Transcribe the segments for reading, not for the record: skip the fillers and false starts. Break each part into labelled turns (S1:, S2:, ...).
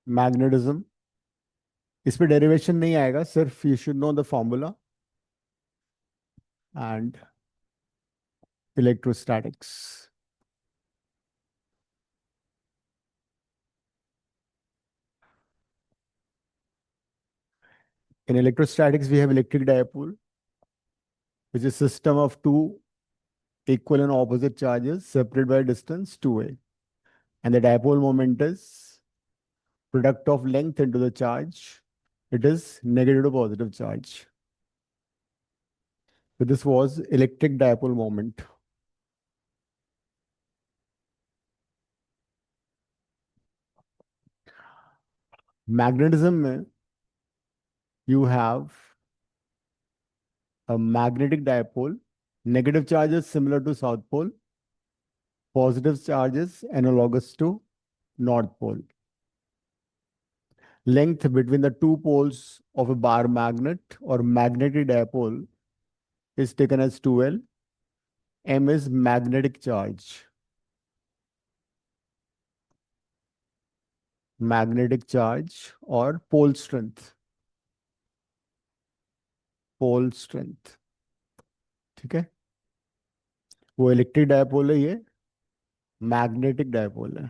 S1: Magnetism, इस पे derivation नहीं आएगा, सिर्फ you should know the formula and electrostatics. In electrostatics, we have electric dipole, which is system of two equal and opposite charges separated by a distance 2a. And the dipole moment is product of length into the charge. It is negative to positive charge. So this was electric dipole moment. Magnetism में you have a magnetic dipole. Negative charge is similar to south pole. Positive charge is analogous to north pole. Length between the two poles of a bar magnet or magnetic dipole is taken as 2L. M is magnetic charge. Magnetic charge or pole strength. Pole strength. ठीक है, वो electric dipole है, ये magnetic dipole है.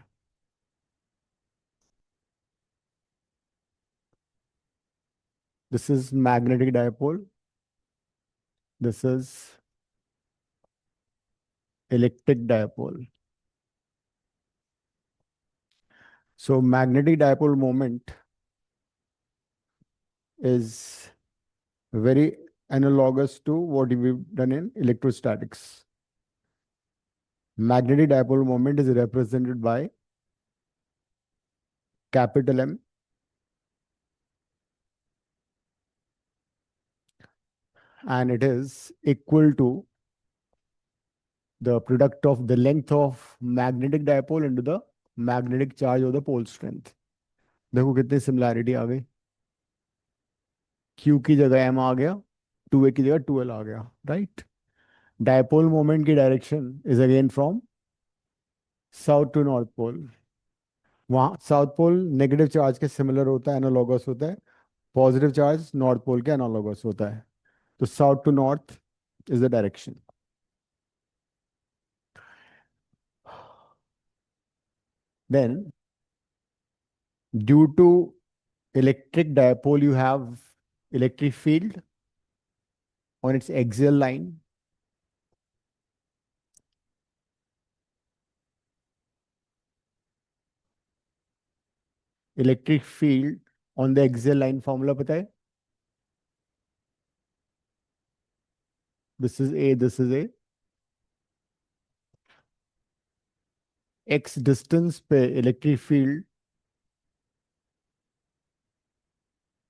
S1: This is magnetic dipole. This is electric dipole. So magnetic dipole moment is very analogous to what we've done in electrostatics. Magnetic dipole moment is represented by capital M and it is equal to the product of the length of magnetic dipole into the magnetic charge of the pole strength. देखो कितनी similarity आ गई. Q की जगह M आ गया, 2A की जगह 2L आ गया, राइट. डायपोल मोमेंट की direction is again from south to north pole. वहाँ साउथ पोल नेगेटिव चार्ज के सिमिलर होता है, एनालॉगस होता है. पॉजिटिव चार्ज नॉर्थ पोल के एनालॉगस होता है. तो south to north is the direction. Then, due to electric dipole, you have electric field on its axial line. Electric field on the axial line formula पता है? This is A, this is A. X distance पे electric field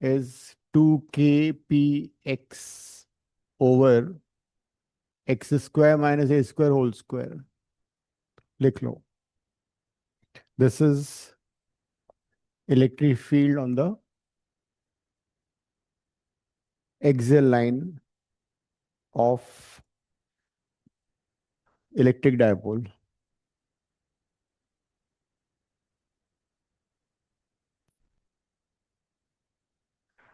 S1: is 2kpx over x square minus a square whole square. लिख लो. This is electric field on the axial line of electric dipole.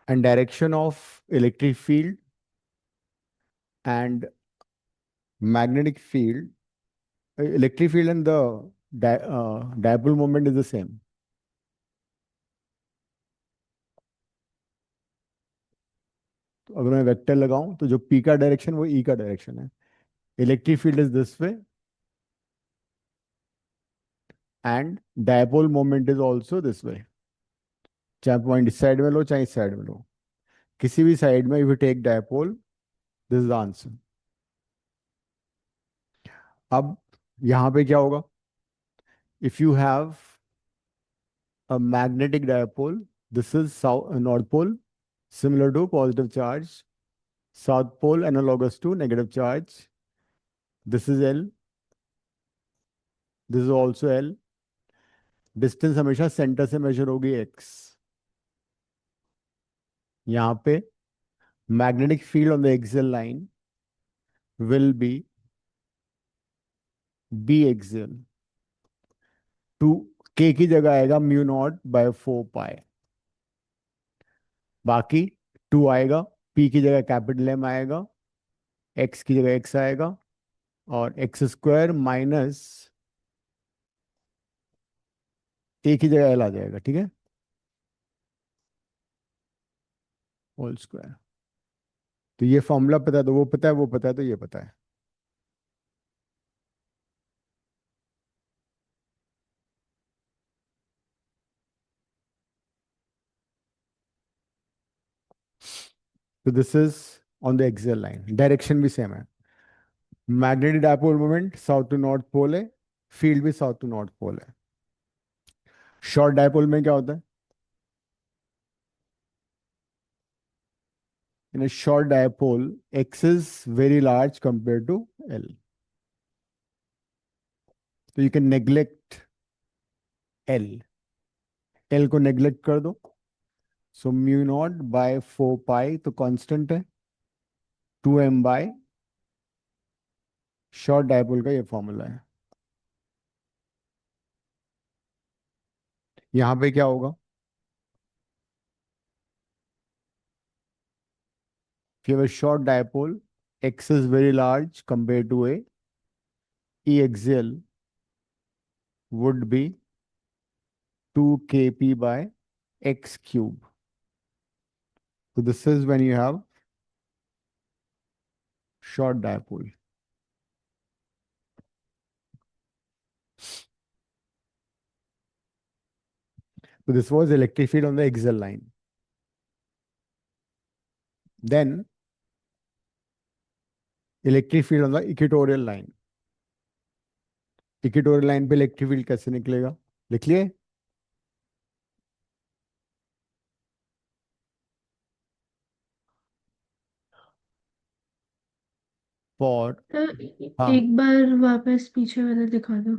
S1: And direction of electric field and magnetic field, electric field and the dipole moment is the same. तो अगर मैं vector लगाऊं तो जो P का direction वो E का direction है. Electric field is this way and dipole moment is also this way. चाहे पॉइंट इस साइड में लो चाहे इस साइड में लो, किसी भी साइड में if you take dipole, this is the answer. अब यहां पे क्या होगा? If you have a magnetic dipole, this is north pole similar to positive charge, south pole analogous to negative charge. This is L, this is also L. Distance हमेशा centre से major होगी x. यहाँ पे magnetic field on the axial line will be B axial. To के की जगह आएगा mu naught bye 4 पाई, बाकी 2 आएगा, पी की जगह कैपिटल एम आएगा, एक्स की जगह एक्स आएगा, और एक्स स्क्वायर माइनस ए की जगह एल आ जाएगा, ठीक है, होल स्क्वायर। तो ये फॉर्मूला पता है तो वो पता है, वो पता है तो ये पता है। तो this is on the axial line, direction भी सेम है। Magnetic dipole moment south to north pole है, फील्ड भी साउथ टू नॉर्थ पोल है। शॉर्ट डायपोल में क्या होता है? इन a short dipole, x is very large compared to l. तो you can neglect l, l को नेग्लेक्ट कर दो। सो म्यू नॉट बाय 4 पाई तो कांस्टेंट है, 2m बाय शॉर्ट डायपोल का ये फॉर्मूला है। यहाँ पे क्या होगा? If you have a short dipole, x is very large compared to a, E axial would be 2 kp by x cube. So this is when you have short dipole. So this was electric field on the axial line. Then electric field on the equatorial line. Equatorial line पे electric field कैसे निकलेगा? लिख लिए? For, हाँ,
S2: एक बार वापस पीछे वाला दिखा दो।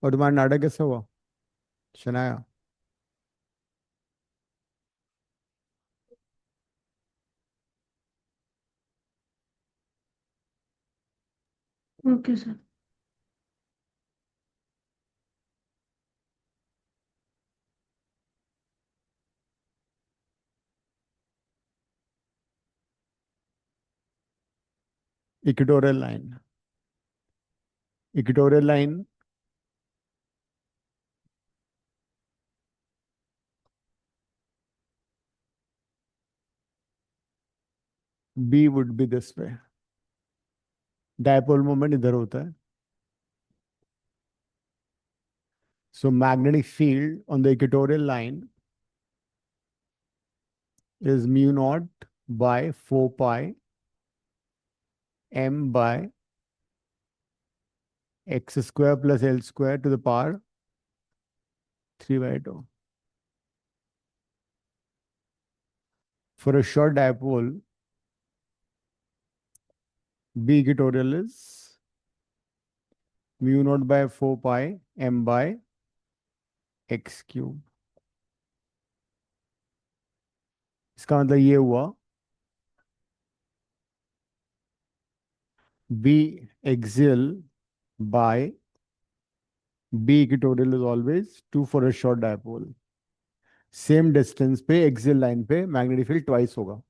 S1: और तुम्हारा नाटक कैसे हुआ Shanaya?
S2: Okay sir.
S1: Equatorial line, equatorial line B would be this way, dipole moment इधर होता है। So magnetic field on the equatorial line is mu naught by 4 pi m by x square plus l square to the power 3 by 2. For a short dipole, B equatorial is mu naught by 4 pi m by x cube. इसका मतलब ये हुआ B axial by B equatorial is always 2 for a short dipole. Same distance पे axial line पे magnetic field twice होगा।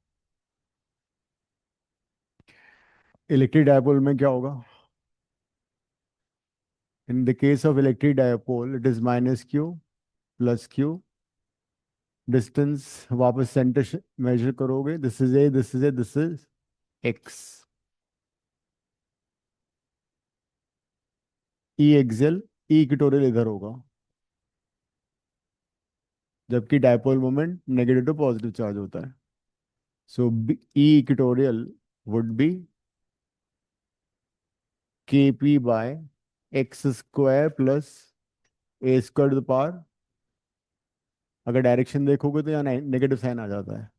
S1: Electric dipole में क्या होगा? In the case of electric dipole it is minus q plus q. Distance वापस centre measure करोगे, this is a, this is a, this is x. E axial, E equatorial इधर होगा, जबकि dipole moment negative to positive charge होता है। So E equatorial would be k p by x square plus a square to the power, अगर डायरेक्शन देखोगे तो यहाँ नेगेटिव साइन आ जाता है,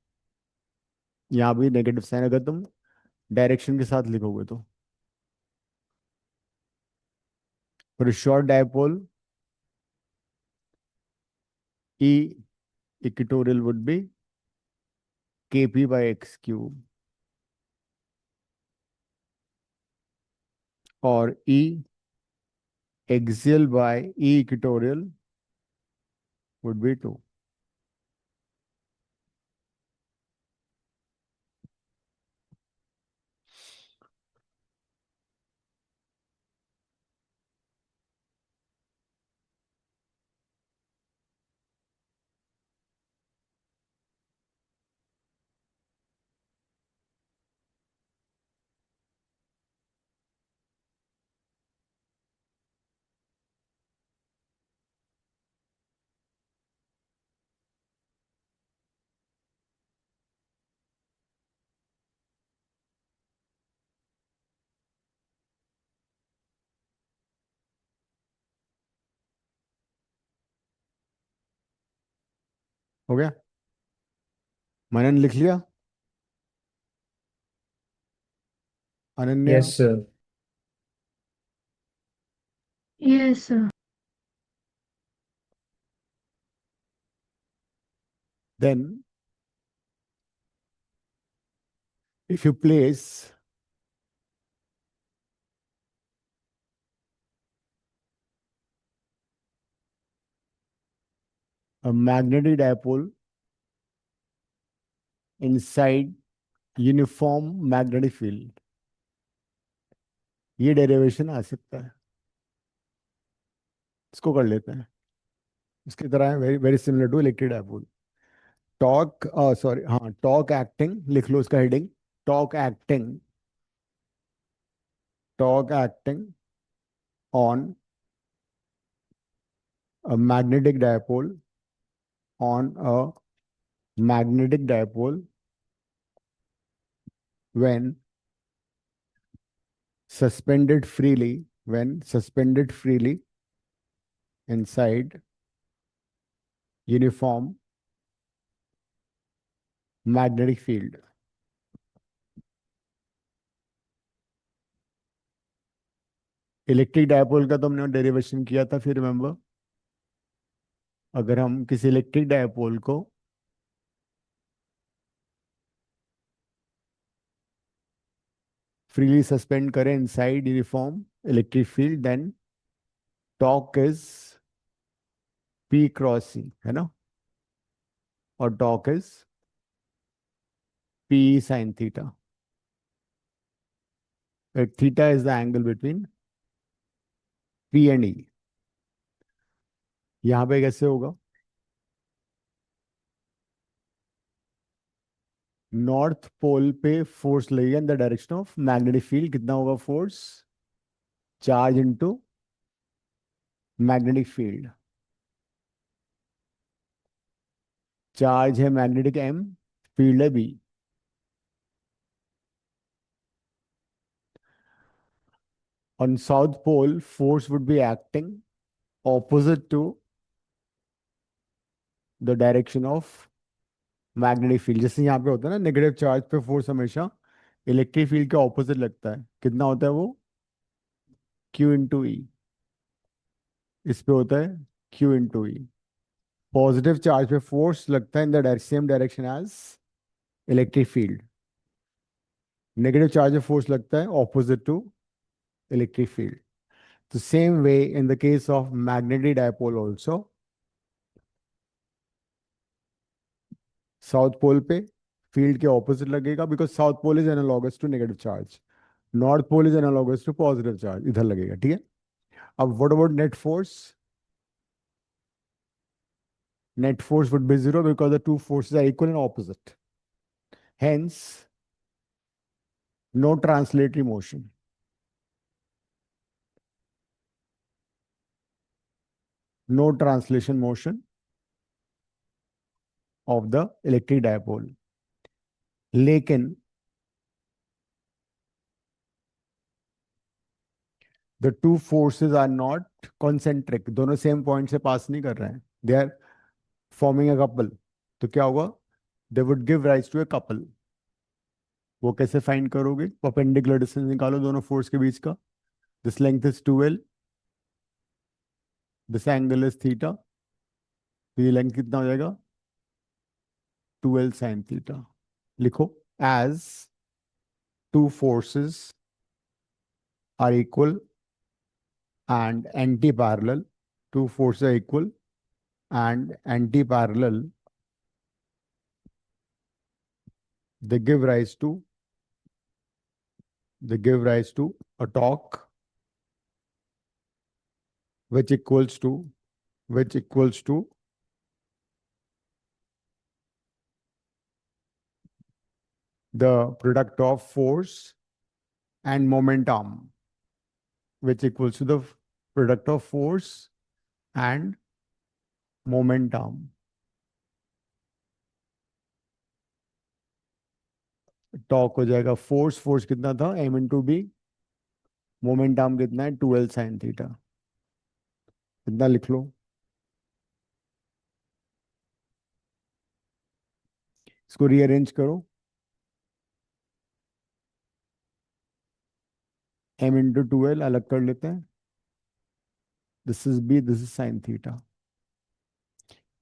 S1: यहाँ भी नेगेटिव साइन अगर तुम डायरेक्शन के साथ लिखोगे तो। For short dipole E equatorial would B kp by x cube. और E axial by E equatorial would be 2. हो गया? मनन लिख लिया? Ananya?
S3: Yes sir.
S2: Yes sir.
S1: Then if you place a magnetic dipole inside uniform magnetic field, ये derivation आ सकता है। इसको कर लेते हैं। इसकी तरह है, very very similar to electric dipole. Torque, sorry, हाँ, टॉर्क एक्टिंग लिख लो इसका heading. Torque acting, torque acting on a magnetic dipole, on a magnetic dipole when suspended freely, inside uniform magnetic field. Electric dipole का तो हमने derivation किया था, फिर रिमेंबर, अगर हम किसी इलेक्ट्रिक डायपोल को फ्रीली सस्पेंड करें inside uniform electric field, then torque is P cross C, है ना? और टॉर्क is P sin theta. Theta is the angle between P and E. यहां पे कैसे होगा? नॉर्थ पोल पे फोर्स लगेगा in the direction of magnetic field. कितना होगा force? Charge into magnetic field. Charge है मैग्नेटिक M, फील्ड है B। On south pole force would be acting opposite to the direction of magnetic field. जैसे यहाँ पे होता है ना, नेगेटिव चार्ज पे फोर्स हमेशा इलेक्ट्रिक फील्ड के ऑपोजिट लगता है। कितना होता है वो? Q into E. इस पे होता है Q into E. Positive charge पे फोर्स लगता है in the same direction as electric field. Negative charge पे फोर्स लगता है ऑपोजिट टू इलेक्ट्रिक फील्ड। तो same way in the case of magnetic dipole also, south pole पे field के opposite लगेगा, because south pole is analogous to negative charge, north pole is analogous to positive charge, इधर लगेगा। ठीक है? अब what about net force? Net force would be zero because the two forces are equal and opposite, hence no translatory motion, no translation motion of the electric dipole. लेकिन the two forces are not concentric, दोनों same point से pass नहीं कर रहे हैं, they are forming a couple. तो क्या होगा? They would give rise to a couple. वो कैसे फाइंड करोगे? परपेंडिकुलर डिस्टेंस निकालो दोनों फोर्स के बीच का। This length is 2L, this angle is theta, तो ये लेंथ कितना हो जाएगा? 2L sin theta. लिखो, as two forces are equal and anti-parallel. Two forces are equal and anti-parallel. They give rise to a torque which equals to the product of force and momentum, which equals to the product of force and momentum. Torque हो जाएगा force कितना था m/b, momentum कितना है 2l sin theta. कितना लिख लो, इसको rearrange करो। m/2l अलग कर लेते हैं, this is b, this is sin theta.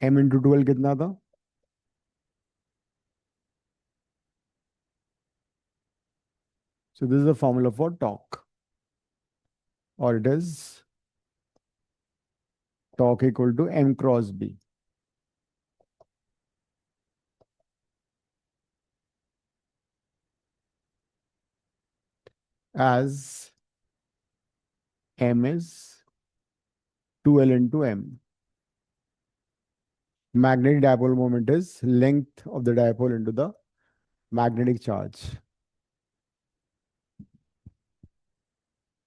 S1: m/2l कितना था, so this is the formula for torque, or it is torque equal to m cross b. As m is 2l into m. Magnetic dipole moment is length of the dipole into the magnetic charge.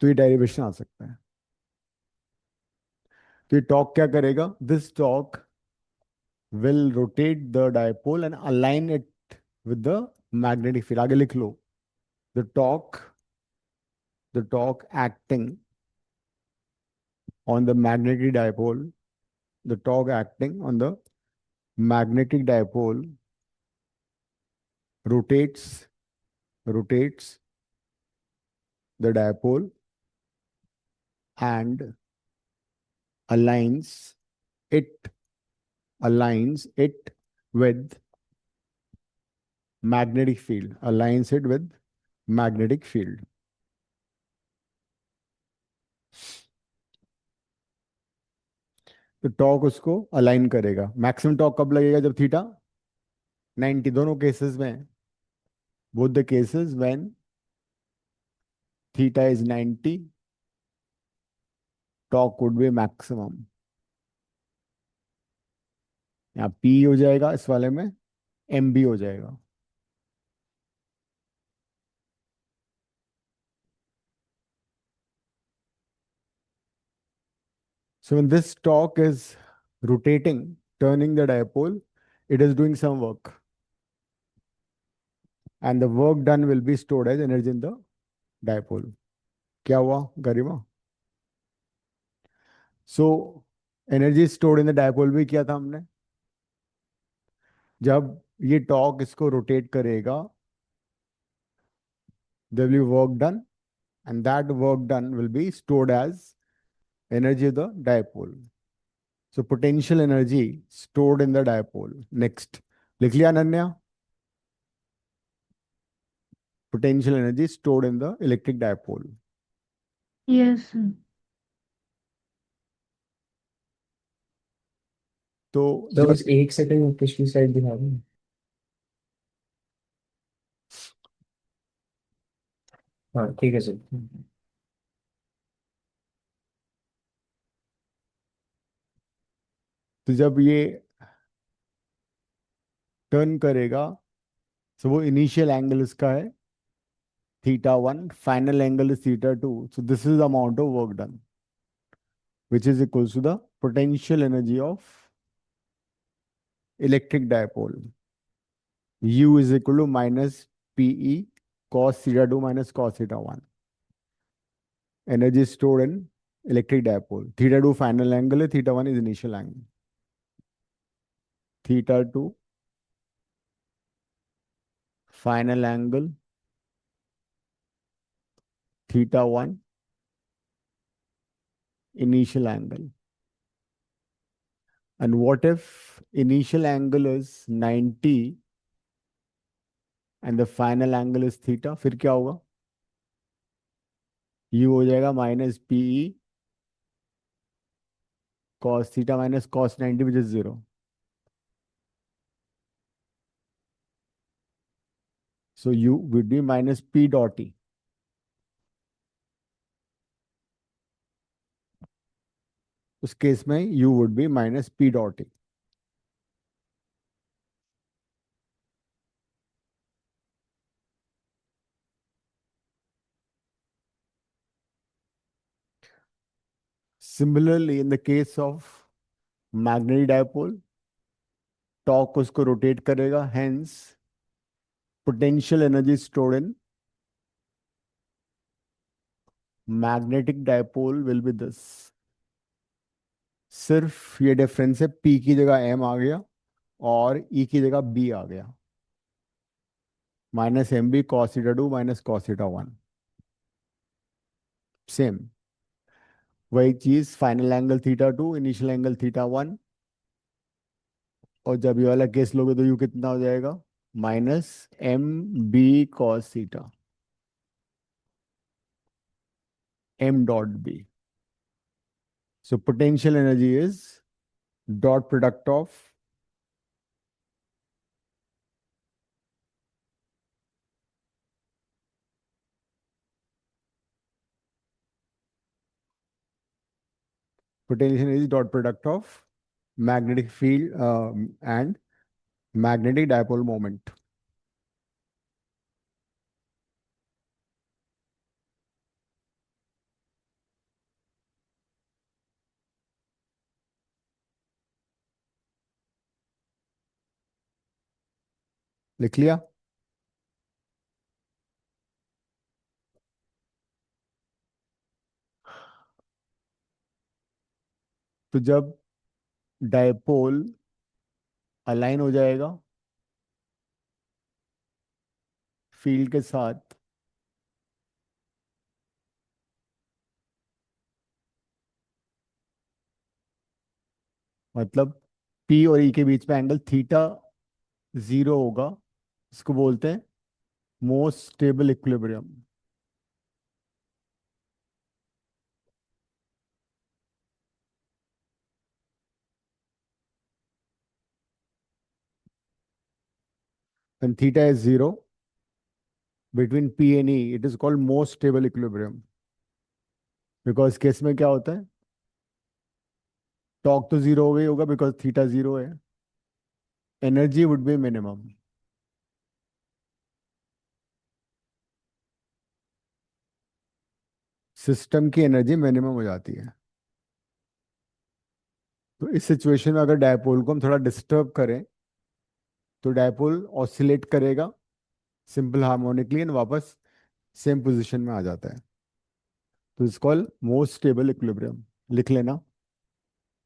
S1: तो ये derivation आ सकता है। तो ये torque क्या करेगा, this torque will rotate the dipole and align it with the magnetic field. आगे लिख लो, the torque acting on the magnetic dipole, the torque acting on the magnetic dipole rotates the dipole and aligns it with magnetic field, aligns it with magnetic field. तो torque उसको align करेगा। Maximum torque कब लगेगा, जब theta 90, दोनों cases में, both the cases when theta is 90, torque would be maximum. यहाँ P हो जाएगा, इस वाले में MB हो जाएगा। So when this torque is rotating, turning the dipole, it is doing some work. And the work done will be stored as energy in the dipole. क्या हुआ गरिमा? So energy stored in the dipole भी किया था हमने। जब ये torque इसको rotate करेगा, there will be work done, and that work done will be stored as energy of the dipole. So potential energy stored in the dipole. Next, लिख लिया Ananya? Potential energy stored in the electric dipole.
S2: Yes, sir.
S1: तो
S3: तो
S1: जब
S3: बस एक second पिछली side दिखा दो। हाँ ठीक है सर।
S1: तो जब ये टर्न करेगा, so वो इनिशियल एंगल इसका है θ1, final angle is θ2, so this is the amount of work done, which is equals to the potential energy of electric dipole. U is equal to minus PE cos θ2 minus cos θ1. Energy stored in electric dipole. θ2 final angle है, θ1 is initial angle. θ2 final angle, θ1 initial angle. And what if initial angle is 90 and the final angle is theta? फिर क्या होगा? U हो जाएगा minus p E cos theta minus cos 90 which is zero. So u would be minus p dot e. उस case में u would be minus p dot e. Similarly, in the case of magnetic dipole, torque उसको rotate करेगा, hence potential energy stored in magnetic dipole will be this. सिर्फ ये difference है, p की जगह m आ गया और e की जगह b आ गया. Minus M B cos theta 2 minus cos theta 1. Same वही चीज, final angle theta 2 initial angle theta 1. और जब ये वाला केस लोगे तो यू कितना हो जाएगा, minus M B cos theta M dot B. So potential energy is dot product of potential energy dot product of magnetic field and magnetic dipole moment. लिख लिया. तो जब डायपोल अलाइन हो जाएगा फील्ड के साथ, मतलब P और E के बीच में एंगल थीटा जीरो होगा, इसको बोलते हैं most stable equilibrium. When theta is zero between P and E, it is called most stable equilibrium. Because case में क्या होता है, टॉक तो जीरो हो गई होगा बिकॉज थीटा जीरो है, energy would be minimum. System की एनर्जी मिनिमम हो जाती है. तो इस सिचुएशन में अगर डायपोल को हम थोड़ा डिस्टर्ब करें तो डायपोल ऑसिलेट करेगा सिंपल हार्मोनिकली एंड वापस सेम पोजीशन में आ जाता है. तो it's called most stable equilibrium. लिख लेना.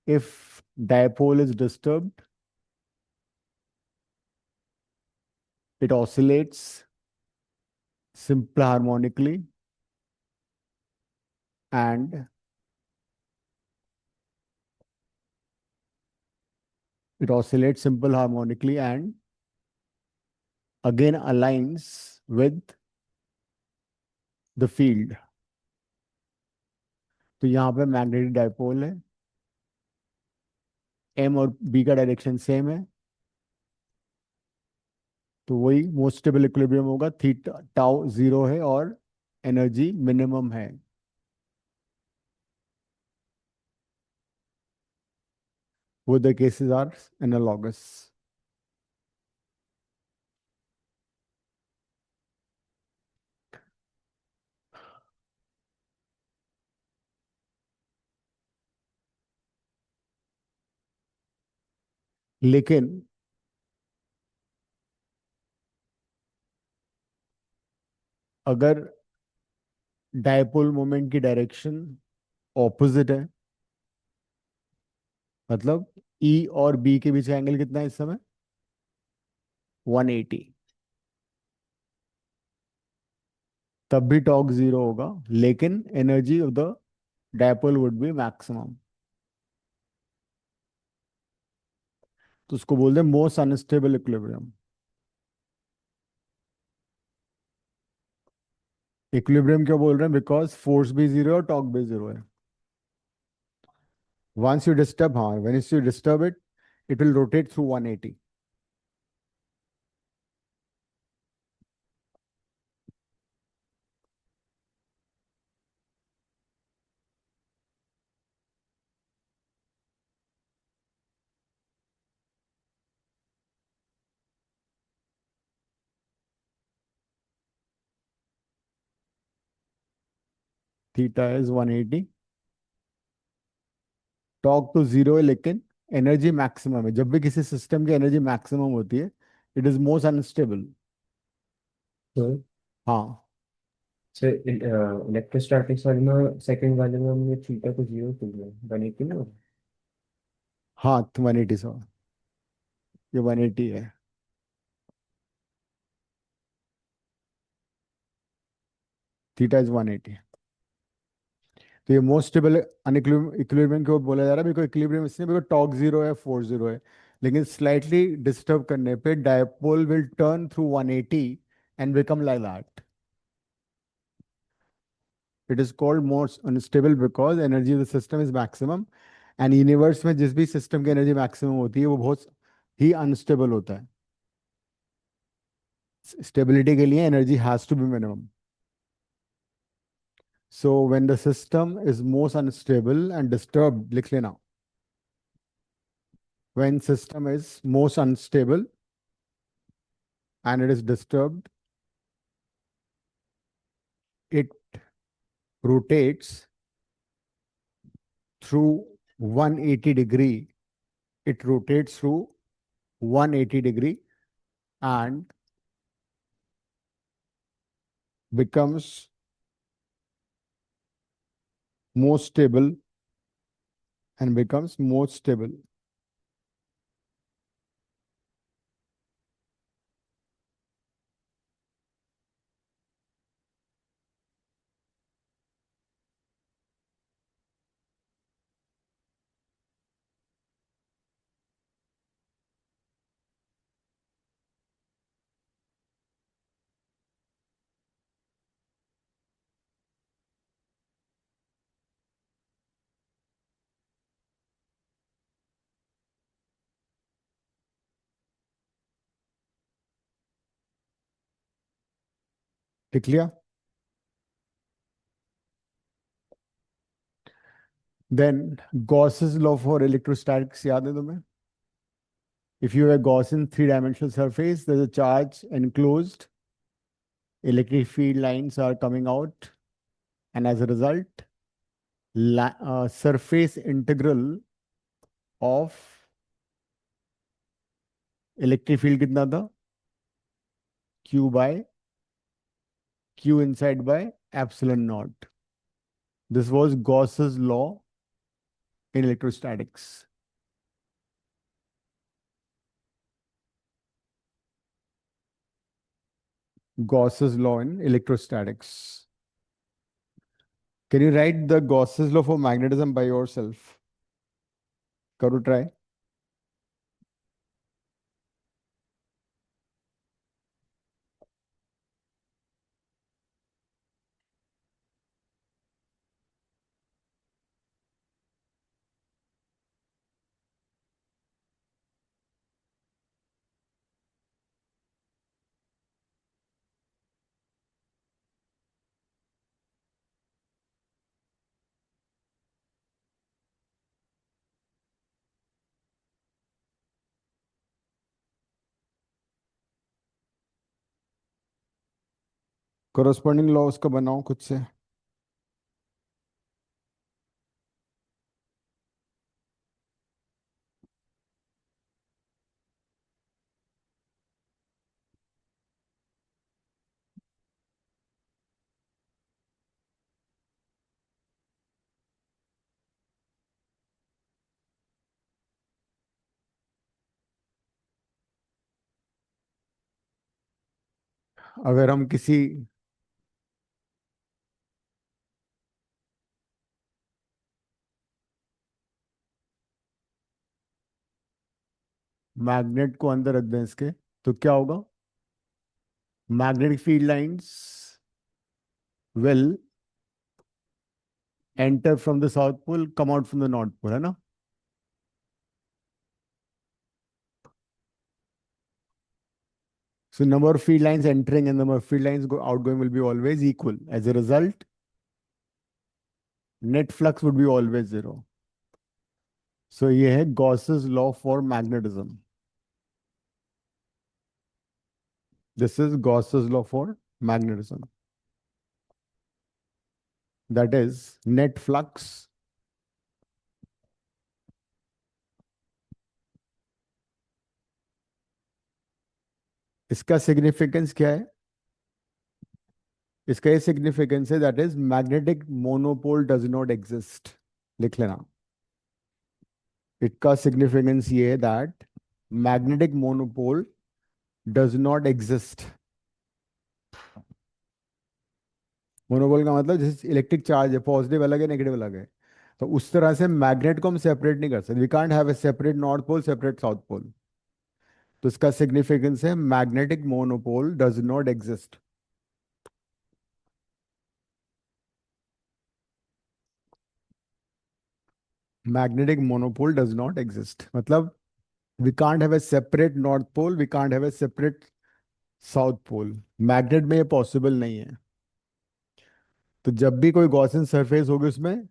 S1: If dipole is disturbed, it oscillates simple harmonically and it oscillates simple harmonically and again aligns with the field. तो यहाँ पे मैग्नेटिक डाइपोल है, एम और बी का डायरेक्शन सेम है, तो वही मोस्ट स्टेबल इक्विलिब्रियम होगा. थीटा टाउ जीरो है और एनर्जी मिनिमम है. Both the cases are analogous. लेकिन अगर डायपोल मोमेंट की डायरेक्शन ऑपोजिट है, मतलब ई और बी के बीच का एंगल कितना है इस समय, 180, तब भी टॉर्क जीरो होगा लेकिन energy of the dipole would be maximum. तो उसको बोलते हैं मोस्ट अनस्टेबल इक्विलिब्रियम. इक्विलिब्रियम क्यों बोल रहे हैं? बिकॉज फोर्स भी जीरो है और टॉर्क भी जीरो है. Once you disturb, हाँ, when you disturb it, it will rotate through 180. Theta is 180. Torque तो जीरो है, लेकिन एनर्जी मैक्सिमम है. जब भी किसी सिस्टम की एनर्जी मैक्सिमम होती है, इट इज मोस्ट अनस्टेबल.
S3: तो
S1: हाँ.
S3: सर इलेक्ट्रोस्टैटिक्स वाले में सेकंड वाले में हमने थीटा को जीरो कर दिया बने की ना।
S1: हाँ, 180 सौ. ये 180 है. Theta is 180. तो ये मोस्ट स्टेबल इक्विलिब्रियम क्यों बोला जा रहा है? बिकॉज इक्विलिब्रियम इसलिए बिकॉज टॉर्क जीरो है, फोर्स जीरो है. लेकिन स्लाइटली डिस्टर्ब करने पे dipole will turn through 180 and become like that. It is called most unstable because energy of the system is maximum. And universe में जिस भी system की एनर्जी मैक्सिमम होती है वो बहुत ही अनस्टेबल होता है. स्टेबिलिटी के लिए energy has to be minimum. So when the system is most unstable and disturb, लिख लेना. When system is most unstable and it is disturbed, it rotates through 180 degree. It rotates through 180 degree and becomes more stable and becomes more stable. ठीक लिया? Then Gauss's law for electrostatics याद है तुम्हें? If you have a Gaussian three-dimensional surface, there's a charge enclosed, electric field lines are coming out, and as a result, surface integral of electric field कितना था? Q by Q inside by epsilon naught. This was Gauss's law in electrostatics. Gauss's law in electrostatics. Can you write the Gauss's law for magnetism by yourself? करो try. Corresponding law उसका बनाओ खुद से. अगर हम किसी मैग्नेट को अंदर रख दें इसके, तो क्या होगा? Magnetic field lines will enter from the south pole, come out from the north pole, है ना? So number of field lines entering and number of field lines outgoing will be always equal. As a result, net flux would be always zero. So ये है Gauss's law for magnetism. This is Gauss's law for magnetism. That is net flux इसका significance क्या है? इसका ये significance है that is magnetic monopole does not exist. लिख लेना. इसका सिग्निफिकेंस ये है that magnetic monopole does not exist. Monopole का मतलब जैसे इलेक्ट्रिक चार्ज है, पॉजिटिव अलग है नेगेटिव अलग है, तो उस तरह से मैग्नेट को हम सेपरेट नहीं कर सकते. We can't have a separate north pole separate south pole. तो इसका सिग्निफिकेंस है magnetic monopole does not exist. Magnetic monopole does not exist मतलब we can't have a separate north pole, we can't have a separate south pole. Magnet में ये possible नहीं है. तो जब भी कोई गॉसियन सरफेस होगी उसमें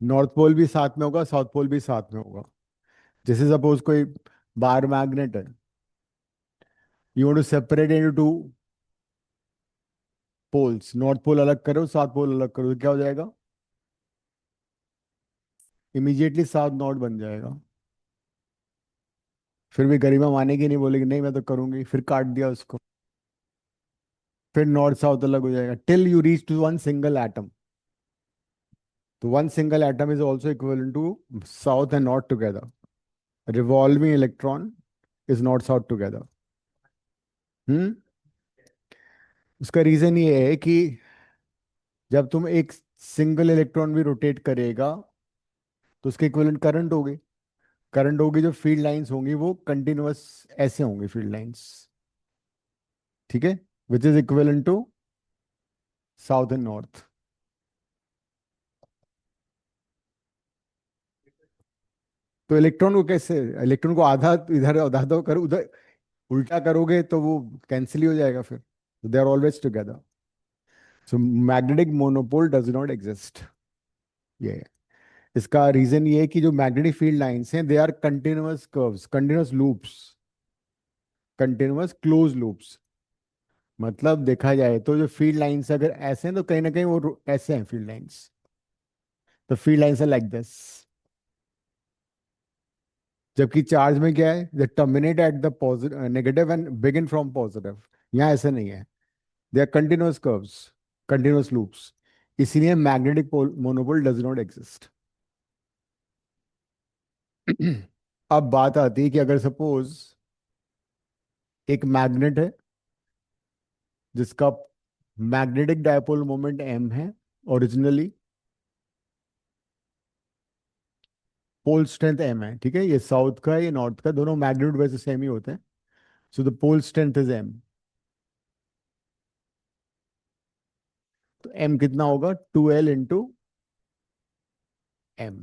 S1: नॉर्थ पोल भी साथ में होगा, साउथ पोल भी साथ में होगा. जैसे सपोज कोई बार मैग्नेट है, you want to separate into two poles, north pole अलग करो साउथ पोल अलग करो, तो क्या हो जाएगा? इमीडिएटली साउथ नॉर्थ बन जाएगा. फिर भी गरिमा मानेगी नहीं, बोलेगी नहीं मैं तो करूंगी, फिर काट दिया उसको, फिर नॉर्थ साउथ अलग हो जाएगा till you reach to one single atom. तो one single atom is also equivalent to south and north together. A revolving electron is north south together. हम्म. उसका रीजन ये है कि जब तुम एक सिंगल इलेक्ट्रॉन भी रोटेट करेगा तो उसके इक्विवेलेंट करंट होगी. करंट होगी, जो फील्ड लाइंस होंगी वो कंटिन्यूअस ऐसे होंगी फील्ड लाइंस. ठीक है, which is equivalent to south and north. तो इलेक्ट्रॉन को कैसे, इलेक्ट्रॉन को आधा इधर आधा करो उधर उल्टा करोगे तो वो कैंसिल ही हो जाएगा फिर. They are always together. So magnetic monopole does not exist. ये है. इसका रीजन ये है कि जो मैग्नेटिक फील्ड लाइंस हैं they are continuous curves, continuous loops, continuous close loops. मतलब देखा जाए तो जो फील्ड लाइंस अगर ऐसे हैं तो कहीं ना कहीं वो ऐसे हैं फील्ड लाइंस. तो field lines are like this. जबकि चार्ज में क्या है, they terminate at the positive negative and begin from positive. यहाँ ऐसे नहीं है. They are continuous curves, continuous loops. इसीलिए magnetic monopole does not exist. अब बात आती है कि अगर सपोज एक मैग्नेट है जिसका मैग्नेटिक डायपोल मोमेंट m है, ओरिजिनली पोल स्ट्रेंथ m है. ठीक है, ये साउथ का है ये नॉर्थ का, दोनों मैग्नेट वैसे सेम ही होते हैं. So the pole strength is m. तो m कितना होगा? 2l into m.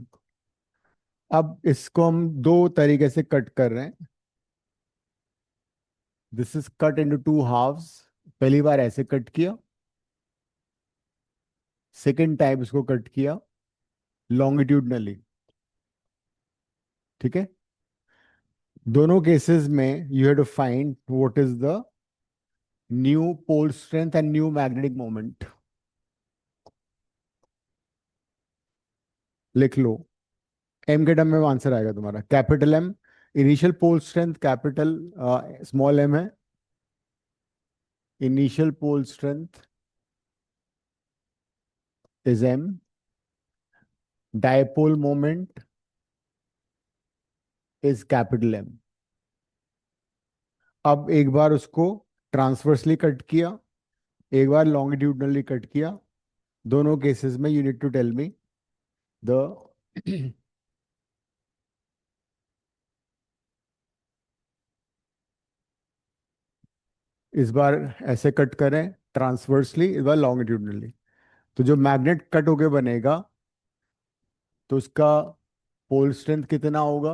S1: अब इसको हम दो तरीके से कट कर रहे हैं. This is cut into two halves. पहली बार ऐसे कट किया, सेकेंड टाइम इसको कट किया लॉन्गिट्यूडनली. ठीक है, दोनों केसेस में you have to find what is the new pole strength and new magnetic moment. लिख लो. एम के टर्म में आंसर आएगा तुम्हारा capital M. Initial pole strength capital small M है. Initial pole strength is M. Dipole moment is capital M. अब एक बार उसको ट्रांसवर्सली कट किया, एक बार लॉन्गिट्यूडनली कट किया. दोनों केसेस में you need to tell me the इस बार ऐसे कट करें ट्रांसवर्सली इस बार लॉन्गिट्यूडनली। तो जो मैग्नेट कट होके बनेगा तो उसका पोल स्ट्रेंथ कितना होगा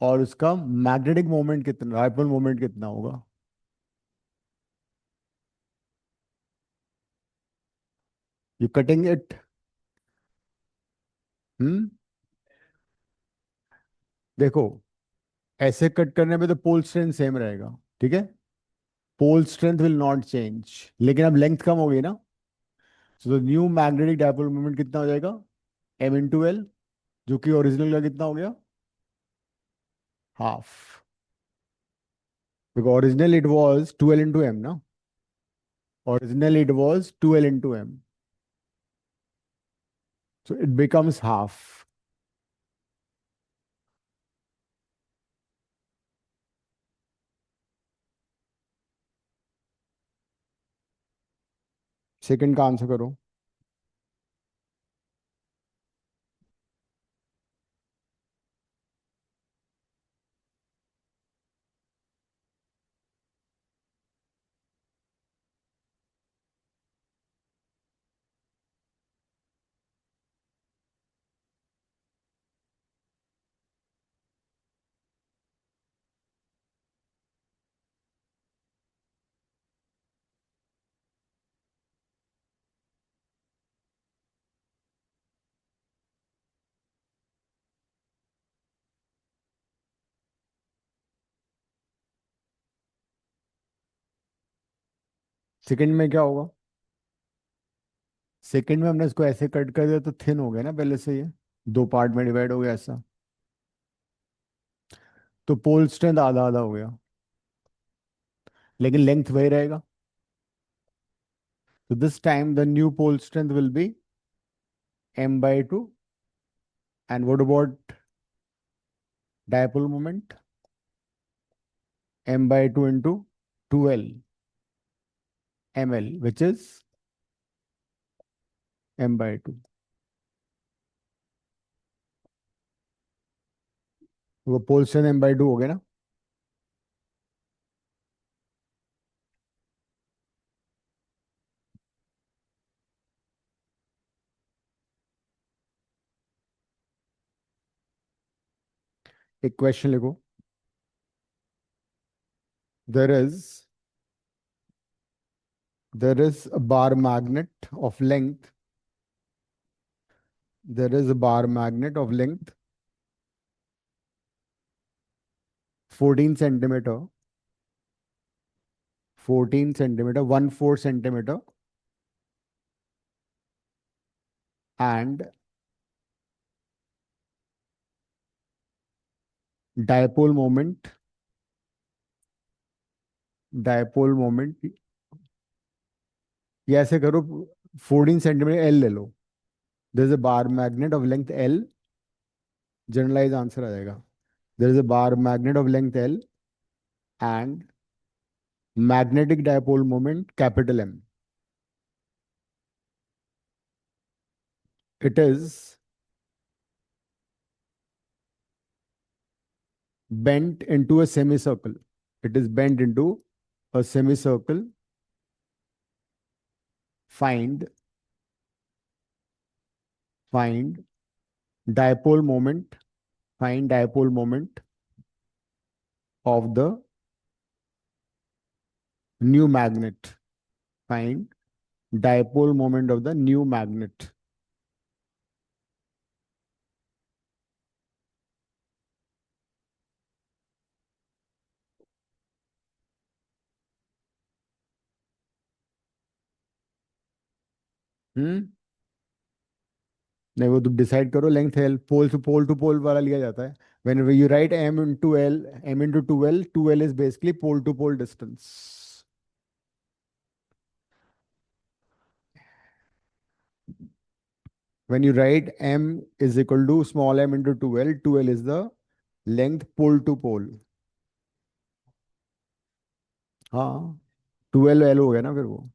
S1: और उसका मैग्नेटिक मोमेंट कितना, डायपोल मोमेंट कितना होगा? You cutting it? हम्म। देखो, ऐसे कट करने में तो पोल स्ट्रेंथ सेम रहेगा, ठीक है, pole strength will not change, लेकिन अब लेंथ कम हो गई ना, तो न्यू मैग्नेटिक डायपोल मोमेंट कितना हो जाएगा? M × L, जो कि ओरिजिनल का कितना हो गया? Half. Because original it was 2L × M ना, original it was 2L × M, so it becomes half. Second का आंसर करो। सेकंड में क्या होगा? सेकंड में हमने इसको ऐसे कट कर दिया तो थिन हो गया ना पहले से, ये दो पार्ट में डिवाइड हो गया ऐसा, तो पोल स्ट्रेंथ आधा आधा हो गया, लेकिन लेंथ वही रहेगा। तो this time the new pole strength will be M/2, and what about dipole moment? M/2 into 2L ml, which is M/2। वो पोल स्ट्रेंथ M/2 हो गया ना। एक क्वेश्चन लिखो। there is there is a bar magnet of length, there is a bar magnet of length 14 centimeter, 14 centimeter, 1/4 centimeter, and dipole moment, dipole moment, ये ऐसे करो, 14 centimetre L ले लो, there is a bar magnet of length L, generalise answer आ जाएगा। there is a bar magnet of length L and magnetic dipole moment capital M. It is bent into a semicircle. It is bent into a semicircle. Find dipole moment. Find dipole moment of the new magnet. Find dipole moment of the new magnet. हम्म। नहीं, वो तुम decide करो, length L, pole to पोल वाला लिया जाता है। Whenever you write M × L, 2L is basically pole to pole distance. When you write M is equal to small m into 2L, 2L is the length pole to pole। हाँ, 2L हो गया ना फिर वो।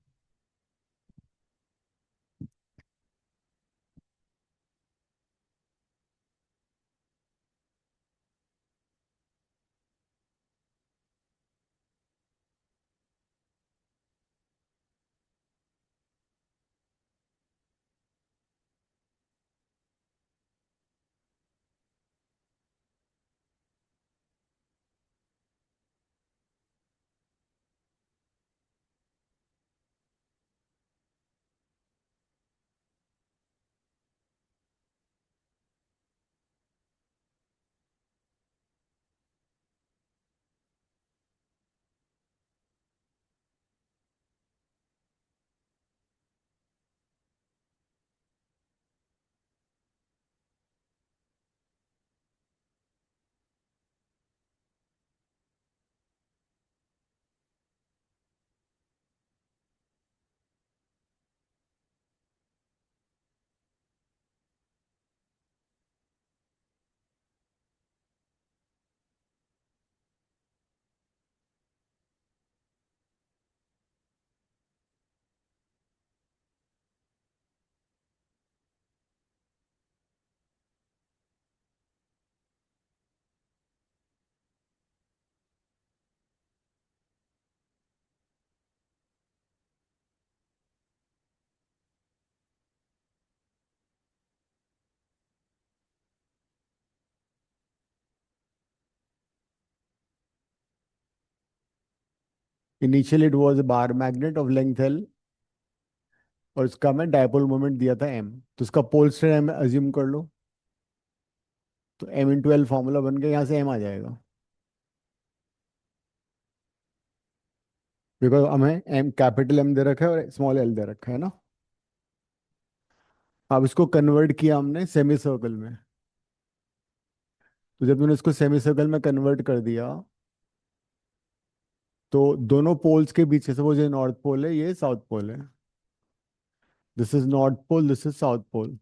S1: Initially it was a bar magnet of length L, और इसका मैं dipole moment दिया था m, तो इसका पोल स्ट्रेन m अज्यूम कर लो, तो m×l फॉर्मूला बन गया, यहाँ से m आ जाएगा, बिकॉज हमें m कैपिटल M दे रखा है और स्मॉल l दे रखा है ना। अब इसको कन्वर्ट किया हमने सेमी सर्कल में, तो जब मैंने इसको सेमी सर्कल में कन्वर्ट कर दिया, तो दोनों पोल्स के बीच, सपोज ये नॉर्थ पोल है, ये साउथ पोल है, this is north pole, this is south pole,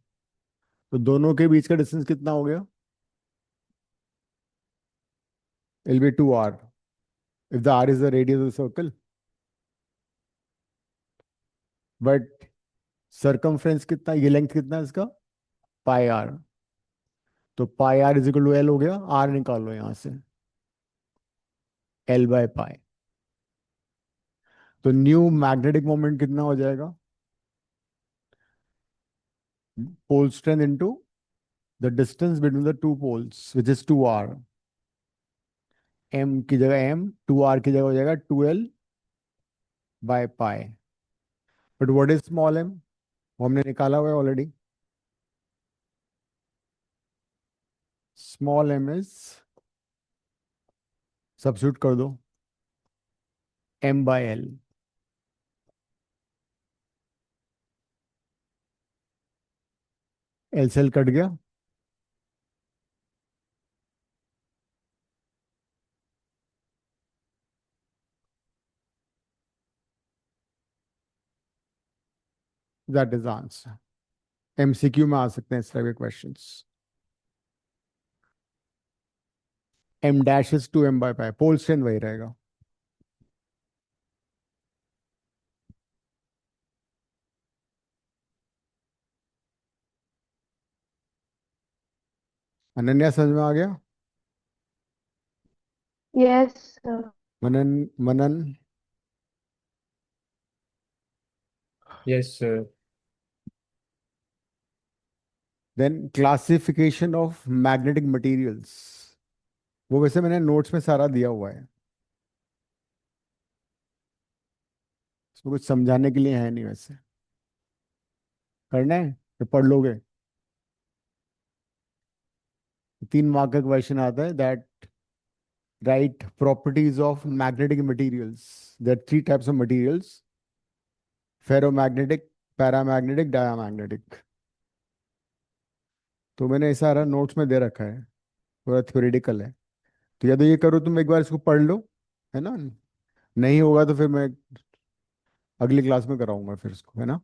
S1: तो दोनों के बीच का डिस्टेंस कितना हो गया, it be 2r, if the r is the radius of the circle, but circumference कितना, ये लेंथ कितना है इसका, पाई आर, तो pi R is equal to L हो गया, आर निकालो यहां से, L/पाई, तो न्यू मैग्नेटिक मोमेंट कितना हो जाएगा, pole strength into the distance between the two poles which is 2r, m की जगह m, 2r की जगह हो जाएगा 2l/पाई, but what is small m, वो हमने निकाला हुआ है already, small m is, substitute कर दो, m/l, एल से एल कट गया, दैट इज आंसर। एमसीक्यू में आ सकते हैं इस तरह के क्वेश्चंस। m डैश इज 2m/पाई, पोल स्ट्रेंथ वही रहेगा। अनन्या समझ में आ गया?
S2: Yes, sir.
S1: Manan, Manan,
S3: yes sir.
S1: Then classification of magnetic materials, वो वैसे मैंने नोट्स में सारा दिया हुआ है, इसमें कुछ समझाने के लिए है नहीं, वैसे करना है तो पढ़ लोगे। 3 मार्क का क्वेश्चन आता है, that right properties of magnetic materials, there 3 types of materials, ferromagnetic, paramagnetic, diamagnetic, तो मैंने ये सारा नोट्स में दे रखा है, पूरा थ्योरेटिकल है, तो या तो ये करो तुम एक बार इसको पढ़ लो, है ना, नहीं होगा तो फिर मैं अगली क्लास में कराऊंगा फिर इसको, है ना।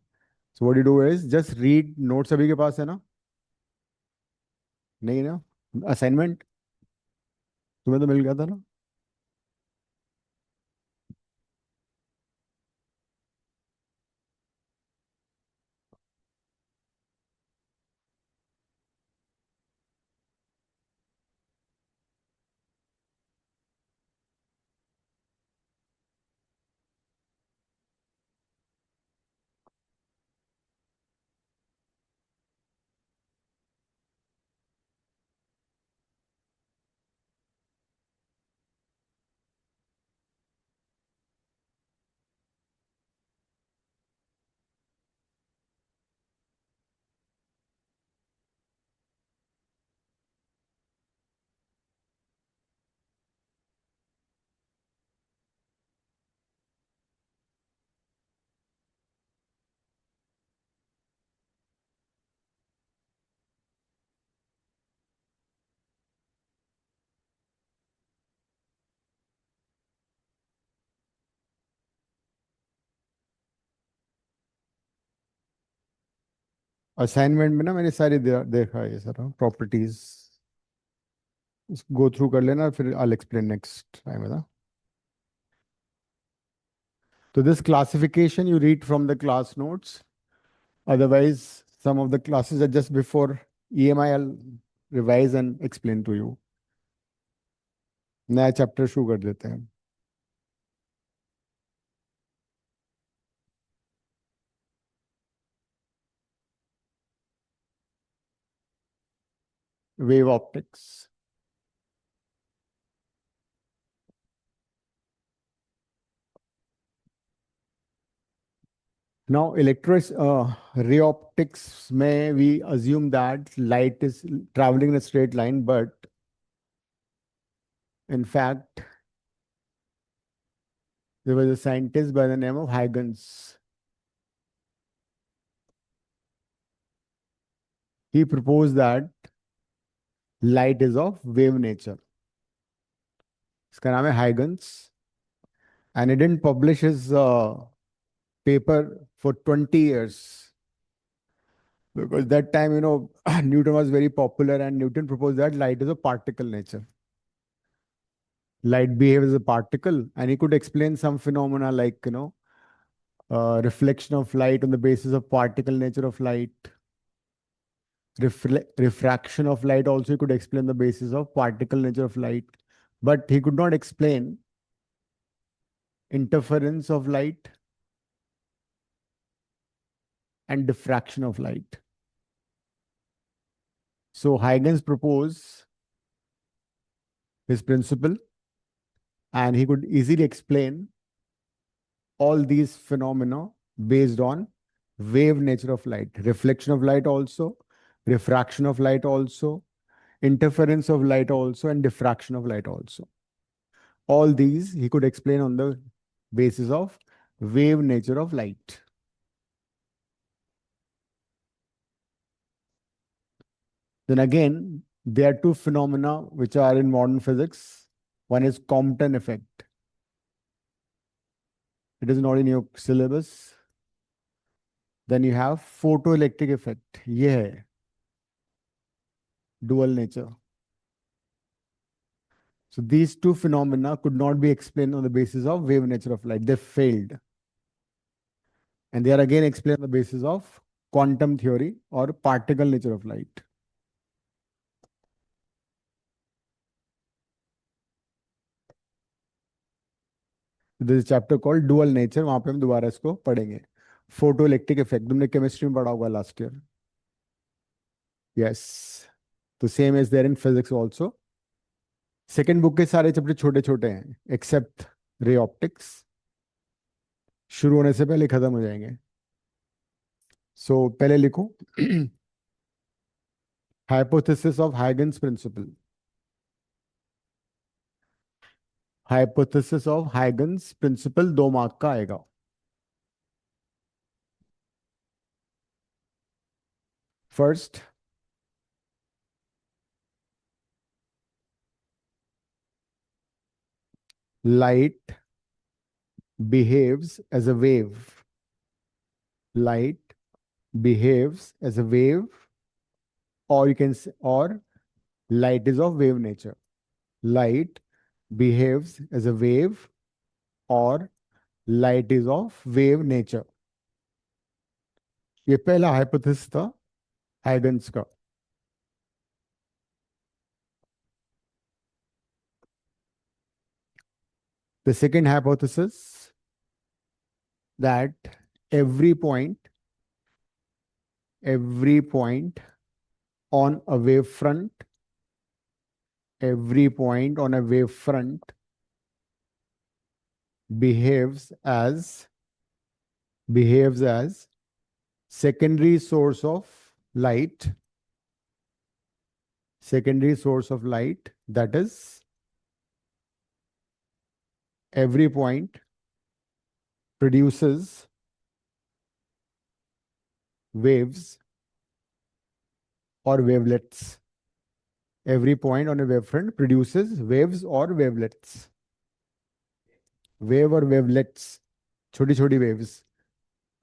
S1: So what you do is just read notes, सभी के पास है ना, नहीं ना, असाइनमेंट तुम्हें तो मिल गया था ना। असाइनमेंट में ना मैंने सारी देखा है ये सारा प्रॉपर्टीज, गो थ्रू कर लेना, फिर आई एक्सप्लेन नेक्स्ट टाइम, है ना। तो this classification you read from the class notes, otherwise some of the classes are just before EMI, I'll revise and explain to you, नया चैप्टर शुरू कर देते हैं। Wave optics, Now, ray optics may we assume that light is traveling in a straight line, but in fact, there was a scientist by the name of Huygens. He proposed that light is of wave nature. इसका नाम है Huygens, and he didn't publish his paper for 20 years because that time, Newton was very popular, and Newton proposed that light is a particle nature. Light behaves as a particle, and he could explain some phenomena like, reflection of light on the basis of particle nature of light. Refraction of light also he could explain the basis of particle nature of light, but he could not explain interference of light and diffraction of light. So Huygens proposed his principle, and he could easily explain all these phenomena based on wave nature of light, reflection of light also, refraction of light also, interference of light also, and diffraction of light also. All these he could explain on the basis of wave nature of light. Then again, there are two phenomena which are in modern physics. One is Compton effect. It is not in your syllabus. Then you have photoelectric effect. ये है dual nature. So these two phenomena could not be explained on the basis of wave nature of light. They failed. And they are again explained on the basis of quantum theory or particle nature of light. There is a chapter called dual nature. वहां पे हम दोबारा इसको पढ़ेंगे. Photoelectric effect. तुमने chemistry में पढ़ा होगा last year. Yes. The same is there in physics also. Second book के सारे चैप्टर छोटे छोटे हैं एक्सेप्ट रे ऑप्टिक्स. शुरू होने से पहले खत्म हो जाएंगे. सो पहले लिखो hypothesis of Huygens principle. Hypothesis of Huygens principle 2 mark का आएगा. First, light behaves as a wave. Light behaves as a wave, or you can say, or light is of wave nature. Light behaves as a wave, or light is of wave nature. ये पहला hypothesis था Huygens का. The second hypothesis, that every point on a wavefront, behaves as secondary source of light. That is, every point produces waves or wavelets. Every point on a wavefront produces waves or wavelets. Wave or wavelets, छोटी छोटी waves.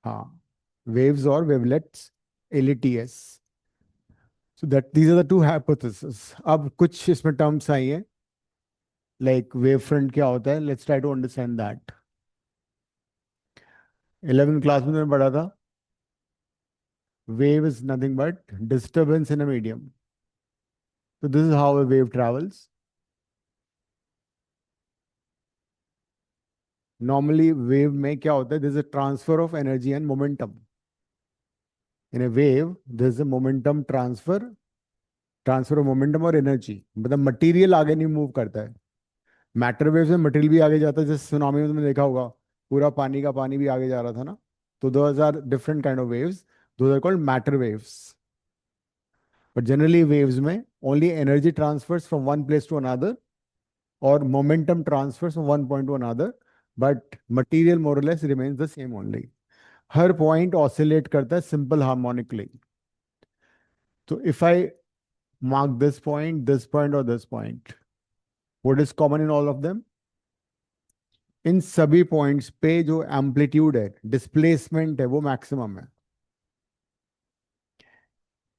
S1: हाँ, waves or wavelets, LETS. So these are the two hypotheses. अब कुछ इसमें terms आई हैं, like wavefront क्या होता है. Let's try to understand that. 11th class में मैंने पढ़ा था, wave is nothing but disturbance in a medium. So this is how a wave travels. Normally wave में क्या होता है, there is a transfer of energy and momentum. In a wave there is a momentum transfer of momentum और energy. मतलब material आगे नहीं move करता है. मैटर वेव से मटेरियल भी आगे जाता है. जैसे सुनामी में तुमने देखा होगा, पूरा पानी का पानी भी आगे जा रहा था ना. तो those are different kind of waves. Those are called matter waves. But generally waves में only energy transfers from one place to another or momentum transfers from one point to another, but material more or less remains the same only. Her point oscillate करता है simple harmonically. So if I mark this point or this point, what is common in all of them? इन सभी points पे जो amplitude है, displacement है, वो maximum है.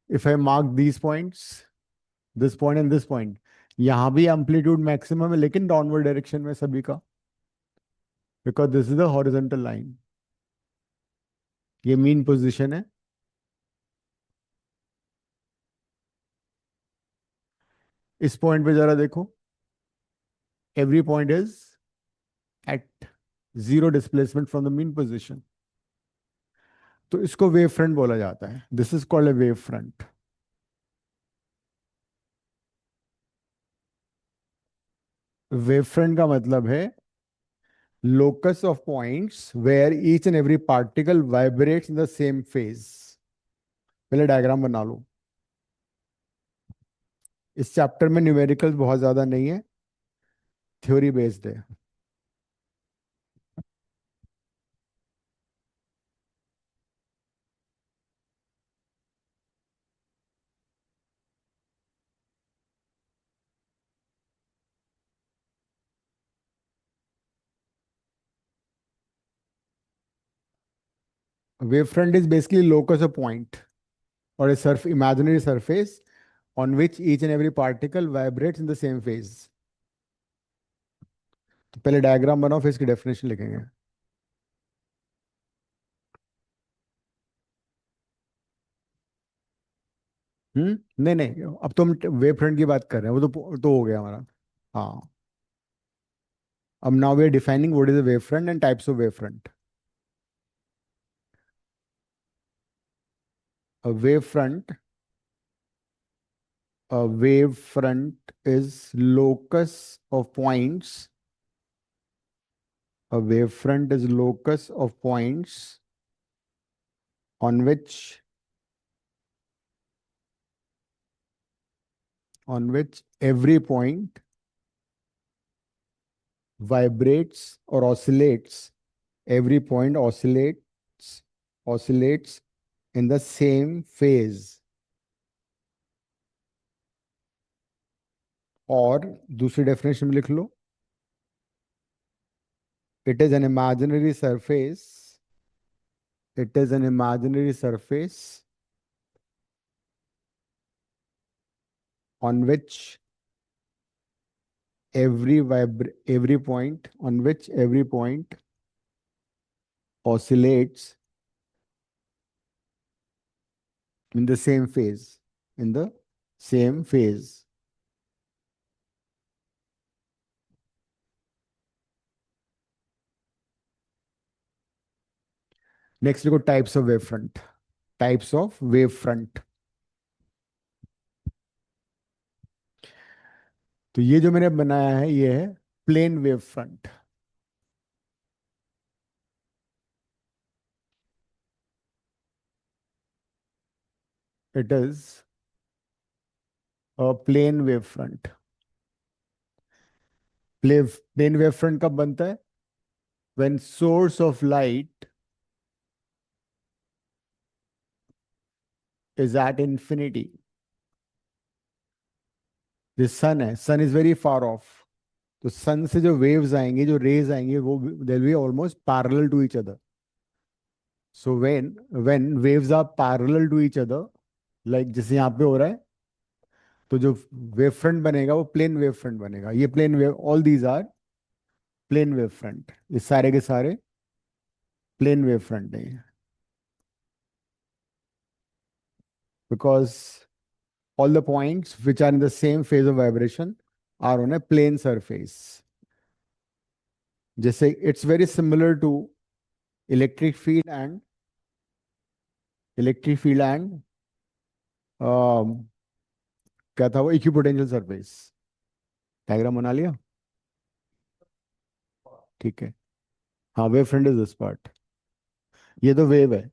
S1: If I mark these points, this point and this point, यहां भी amplitude maximum है लेकिन डाउनवर्ड डायरेक्शन में सभी का, because this is the horizontal line. ये मीन पोजीशन है. इस पॉइंट पे जरा देखो, every point is at zero displacement from the mean position. तो इसको वेव फ्रंट बोला जाता है. This is called a wave front. Wave front का मतलब है locus of points where each and every particle vibrates in the same phase. पहले diagram बना लो. इस चैप्टर में न्यूमेरिकल्स बहुत ज्यादा नहीं है, थ्योरी बेस्ड है. Wave front is basically locus of point or a imaginary surface on which each and every particle vibrates in the same phase. तो पहले डायग्राम बनाओ, फिर इसकी डेफिनेशन लिखेंगे. नहीं नहीं, अब तो हम वेव फ्रंट की बात कर रहे हैं, वो तो हो गया हमारा. हाँ, अब now we are defining what is a wave front and types of wave front. A wave front, a wave front is locus of points. A wave front is locus of points on which every point vibrates or oscillates. Every point oscillates in the same phase. और दूसरी definition में लिख लो, it is an imaginary surface. It is an imaginary surface on which every point oscillates in the same phase. In the same phase. Next, we go types of wavefront. Types of wavefront. तो ये जो मैंने बनाया है ये है plane wave front. It is a plane wave front. Plane wave front कब बनता है? When source of light is at infinity. This sun है, sun is very far off. तो सन से जो वेव्स आएंगे, जो रेज आएंगे, वो they will be almost parallel to each other. So when waves are parallel to each other, like जैसे यहाँ पे हो रहा है, तो जो वेव फ्रंट बनेगा वो प्लेन वेव फ्रंट बनेगा. ये plane wave, all these are plane wave front. ये सारे के सारे प्लेन वेव फ्रंट है, because all the points which are in the same phase of vibration are on a plane surface. जैसे it's very similar to electric field and क्या था वो, equipotential surface. Diagram बना लिया? ठीक है. हाँ, wave front is this part. ये तो वेव है।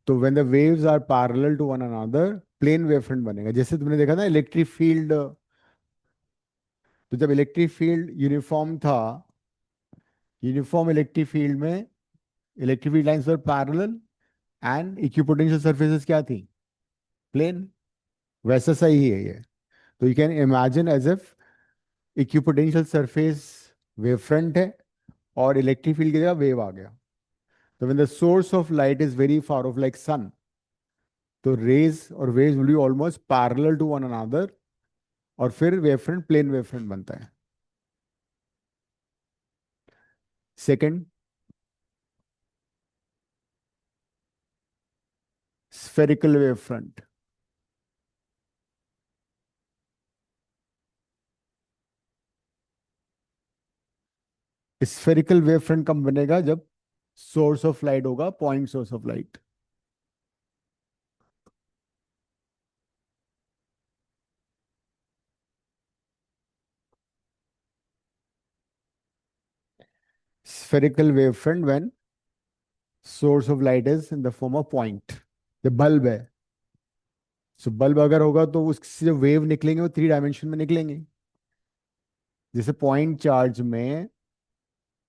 S1: तो when the waves are parallel to one another, plane wave front बनेगा। जैसे तुमने देखा ना इलेक्ट्रिक फील्ड, तो जब इलेक्ट्रिक फील्ड यूनिफॉर्म था, यूनिफॉर्म इलेक्ट्रिक फील्ड में electric field lines were parallel and equipotential surfaces क्या थी? प्लेन। वैसा सही है ये। तो you can imagine as if equipotential surface wave front है और इलेक्ट्रिक फील्ड की जगह वेव आ गया। तो when the source of light is very far off like sun, तो रेज और waves will be almost parallel to one another, और फिर wave front plane wave front बनता है। Second, spherical wave front. Spherical wave front कब बनेगा? जब source of light होगा point source of light. Spherical wave front when source of light is in the form of point. ये bulb है, so bulb अगर होगा तो उससे जो वेव निकलेंगे वो 3 डायमेंशन में निकलेंगे। जैसे पॉइंट चार्ज में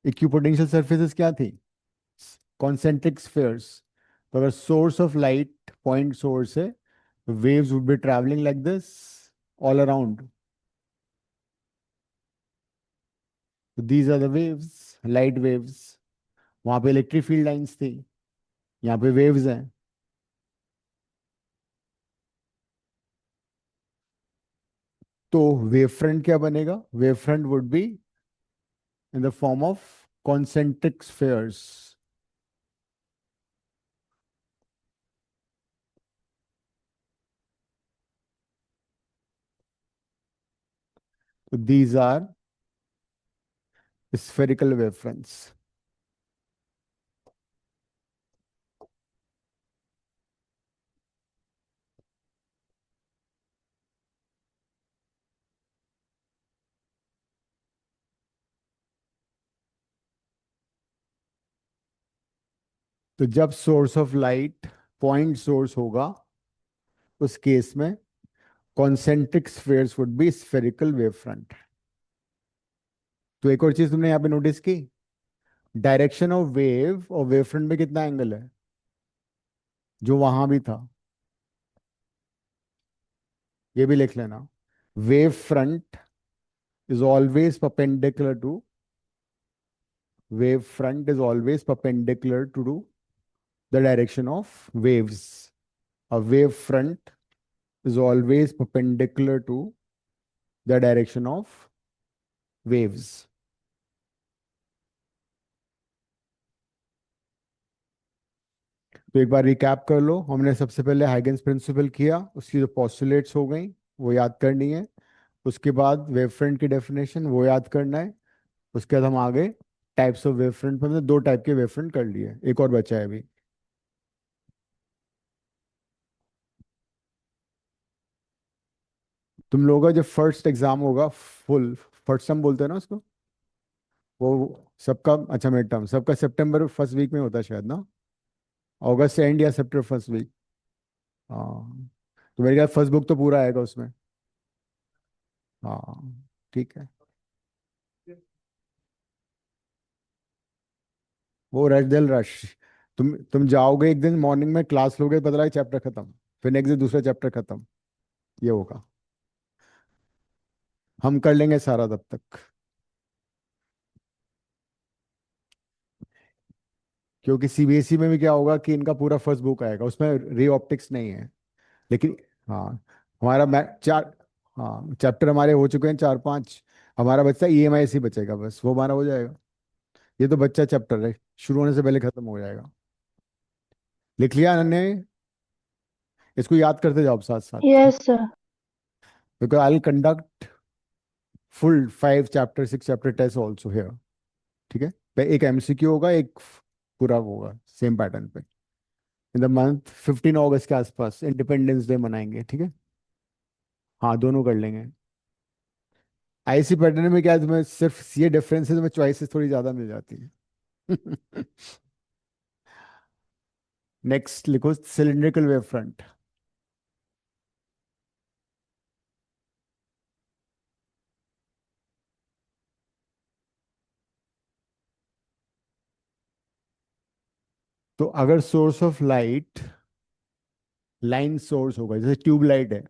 S1: इक्विपोटेंशियल सरफेसेस क्या थी? Concentric spheres. तो अगर source of light point source है, waves would be traveling like this all around. So these are the waves, light waves. वहां पे इलेक्ट्रिक फील्ड लाइंस थी, यहाँ पे वेव्स हैं। तो वेव फ्रंट क्या बनेगा? Wave front would be in the form of concentric spheres. So these are spherical wavefronts. तो जब source of light point source होगा, उस केस में concentric spheres would be spherical wave front. तो एक और चीज तुमने यहाँ पे नोटिस की, डायरेक्शन ऑफ वेव और वेव फ्रंट में कितना एंगल है? जो वहां भी था, ये भी लिख लेना। Wave front is always perpendicular to wave front is always perpendicular to the direction of waves. A wave front is always perpendicular to the direction of waves. तो एक बार रिकैप कर लो। हमने सबसे पहले हाइगेंस प्रिंसिपल किया, उसकी जो पोस्टुलेट्स हो गई वो याद करनी है। उसके बाद वेव फ्रंट की डेफिनेशन वो याद करना है। उसके बाद हम आगे टाइप्स ऑफ वेव फ्रंट पर, हमने 2 टाइप के वेव फ्रंट कर लिए, एक और बचा है अभी। तुम लोगों का जब फर्स्ट एग्जाम होगा, फुल फर्स्ट सेम बोलते हैं ना उसको, वो सबका, अच्छा मिड टर्म सबका सितंबर फर्स्ट वीक में होता है शायद ना, अगस्त एंड या सितंबर फर्स्ट वीक। हाँ, तो मेरे ख्याल फर्स्ट बुक तो पूरा आएगा उसमें। हाँ, ठीक है। वो रश दिल रश। तुम जाओगे एक दिन मॉर्निंग में, क्लास लोगे, पता लगा चैप्टर खत्म, फिर नेक्स्ट दिन दूसरा चैप्टर खत्म। ये होगा। हम कर लेंगे सारा तब तक, क्योंकि सीबीएसई में भी क्या होगा कि इनका पूरा फर्स्ट बुक आएगा, उसमें री ऑप्टिक्स नहीं है। लेकिन हाँ, हमारा मै चार, हाँ चैप्टर हमारे हो चुके हैं 4-5। हमारा बच्चा ईएमआई बचेगा, बस वो हमारा हो जाएगा। ये तो बच्चा चैप्टर है, शुरू होने से पहले खत्म हो जाएगा। लिख लिया अनन्या? इसको याद करते जाओ साथ साथ,
S2: Yes, sir.
S1: Because I will conduct full 5 chapter 6 chapter test also here. ठीक है, एक एमसीक्यू होगा, एक पूरा होगा सेम पैटर्न पे। इन द मंथ 15 अगस्त के आसपास इंडिपेंडेंस डे मनाएंगे, ठीक है। हाँ, दोनों कर लेंगे। आईसी पैटर्न में क्या है, तुम्हें सिर्फ ये डिफरेंस है, तुम्हें चॉइसेस थोड़ी ज्यादा मिल जाती है। नेक्स्ट लिखो सिलिंड्रिकल वेव फ्रंट। तो अगर source of light line source होगा, जैसे ट्यूब लाइट है,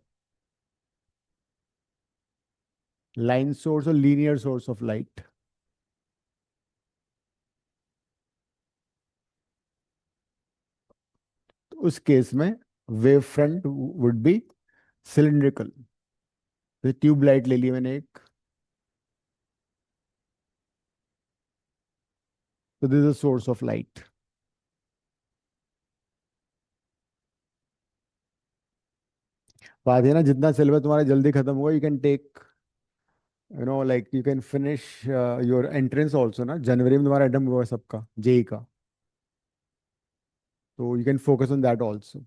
S1: लाइन सोर्स और लीनियर सोर्स ऑफ लाइट, तो उस केस में wave front would be cylindrical. जैसे ट्यूब लाइट ले ली मैंने एक, तो this is a source of light. बात है ना, जितना सिलेबस तुम्हारा जल्दी खत्म होगा, you can take, like you can finish your entrance also ना। जनवरी में तुम्हारा एडम हुआ है सबका, जेई का, तो you can focus on that also.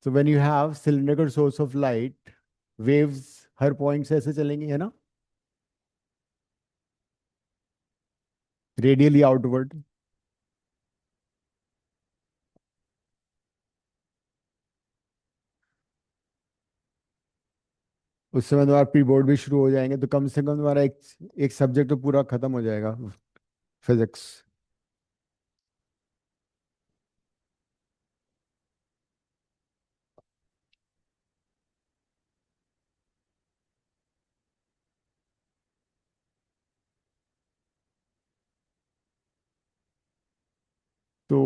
S1: So when you have cylindrical source of light, waves her point से ऐसे चलेंगी, है ना, रेडियली आउटवर्ड। उस समय तुम्हारा प्री बोर्ड भी शुरू हो जाएंगे, तो कम से कम तुम्हारा एक एक सब्जेक्ट तो पूरा खत्म हो जाएगा, फिजिक्स। तो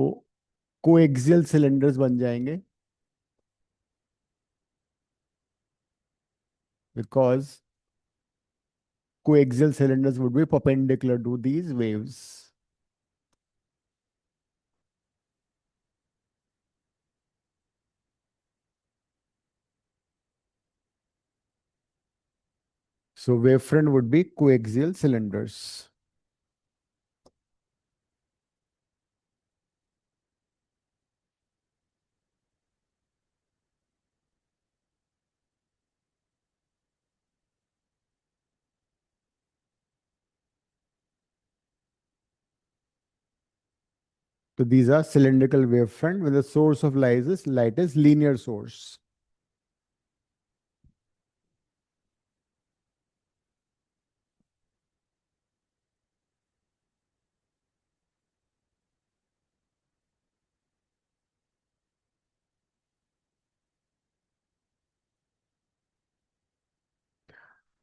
S1: कोएक्सियल सिलेंडर्स बन जाएंगे, because coaxial cylinders would be perpendicular to these waves. So wavefront would be coaxial cylinders. So these are cylindrical wavefront when the source of light is linear source.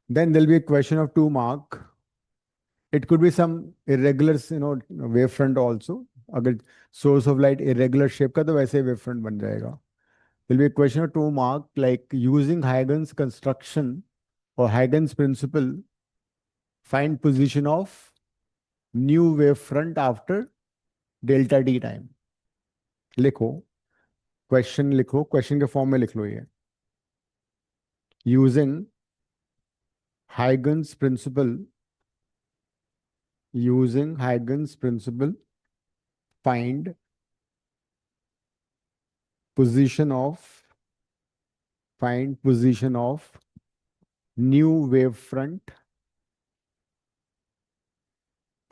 S1: Then there'll be a question of 2 mark. It could be some irregular, wavefront also. अगर source of light irregular shape का, तो वैसे wavefront बन जाएगा. There'll be a question of 2 mark, like using Huygens construction or Huygens principle, find position of new wavefront after delta t time. लिखो, question लिखो, question के form में लिख लो ये। Using Huygens principle, using Huygens principle, find position of find position of new wavefront,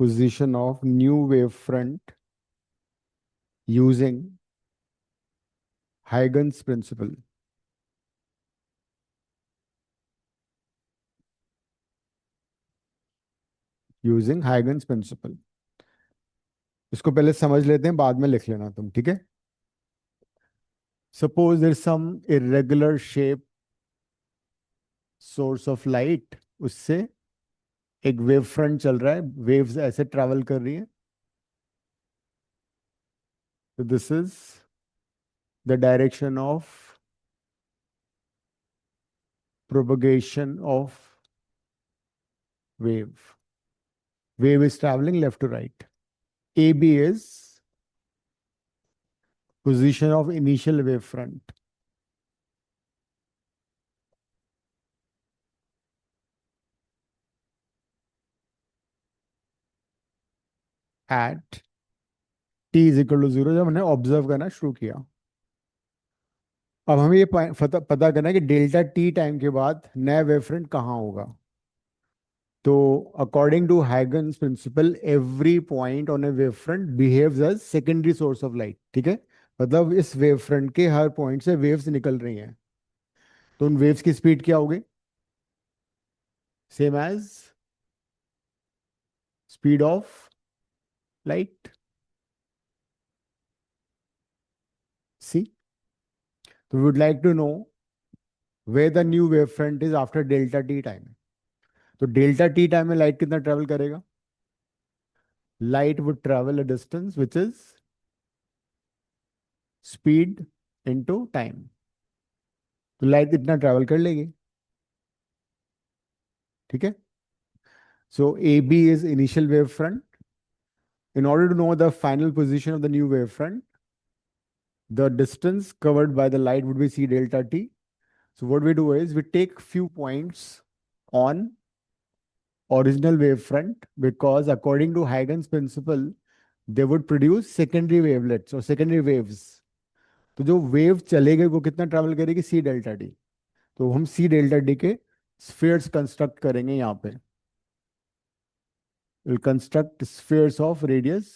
S1: position of new wavefront using Huygens principle. Using Huygens principle. इसको पहले समझ लेते हैं, बाद में लिख लेना तुम, ठीक है। Suppose there some irregular shape source of light, उससे एक वेव फ्रंट चल रहा है, वेव्स ऐसे ट्रैवल कर रही है। तो this is the direction of propagation of wave. Wave is traveling left to right. AB is position of initial wave front at t is equal to 0, जब हमने ऑब्जर्व करना शुरू किया। अब हमें ये पता करना है कि डेल्टा टी टाइम के बाद नया वेव फ्रंट कहाँ होगा। तो according to Huygens principle every point on a wave front behaves as secondary source of light, ठीक है। मतलब इस वेव फ्रंट के हर पॉइंट से वेव्स निकल रही हैं, तो उन वेव्स की स्पीड क्या होगी? Same as speed of light. C, तो we would like to know where the new wave front is after delta t time. तो डेल्टा टी टाइम में लाइट कितना ट्रेवल करेगा? Light would travel a distance which is speed into time. तो light इतना travel कर लेगी, ठीक है। So A B is initial wave front. In order to know the final position of the new wave front, the distance covered by the light would be c delta t. So what we do is we take few points on original wave front, because according to Huygens principle they would produce secondary wavelets or secondary waves. तो जो wave चलेगी वो कितना travel करेगी? C delta D. तो हम C delta D के spheres construct करेंगे यहाँ पे। Will construct spheres of radius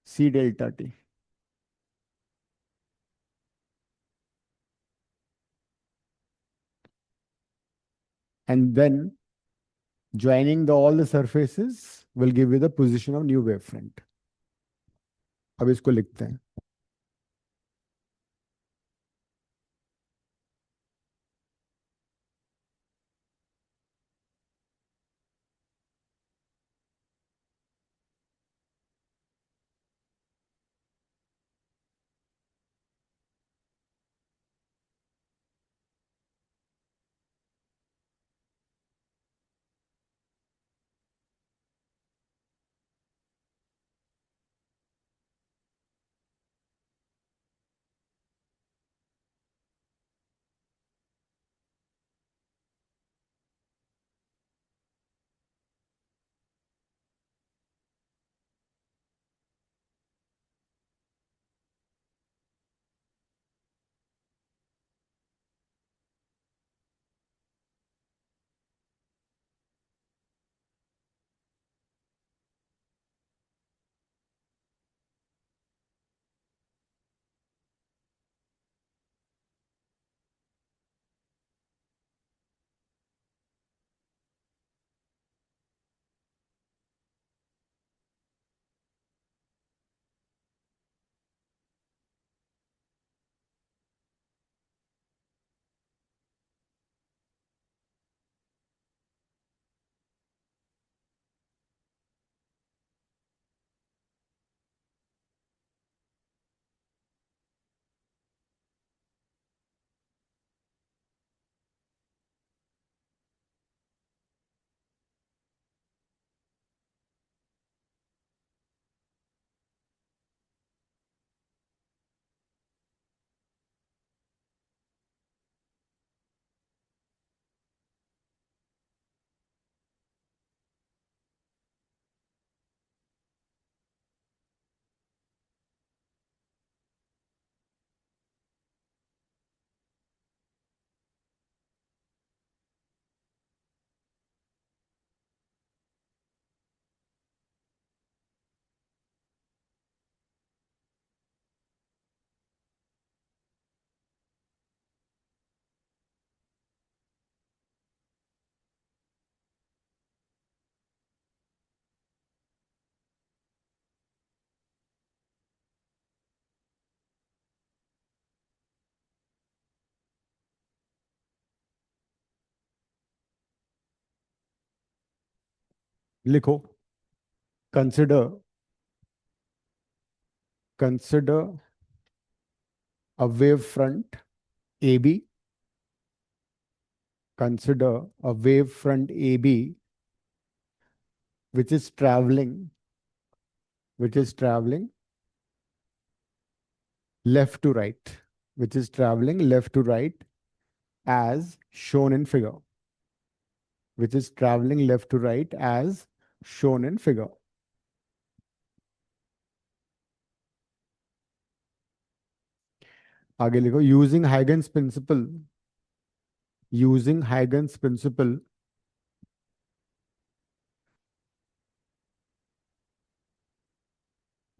S1: C delta T. And then joining all the surfaces will give you the position of new wavefront. अब इसको लिखते हैं। लिखो, consider consider a wave front AB, consider a wave front AB which is traveling left to right, which is traveling left to right as shown in figure, which is traveling left to right as shown in figure. आगे लिखो, using Huygens principle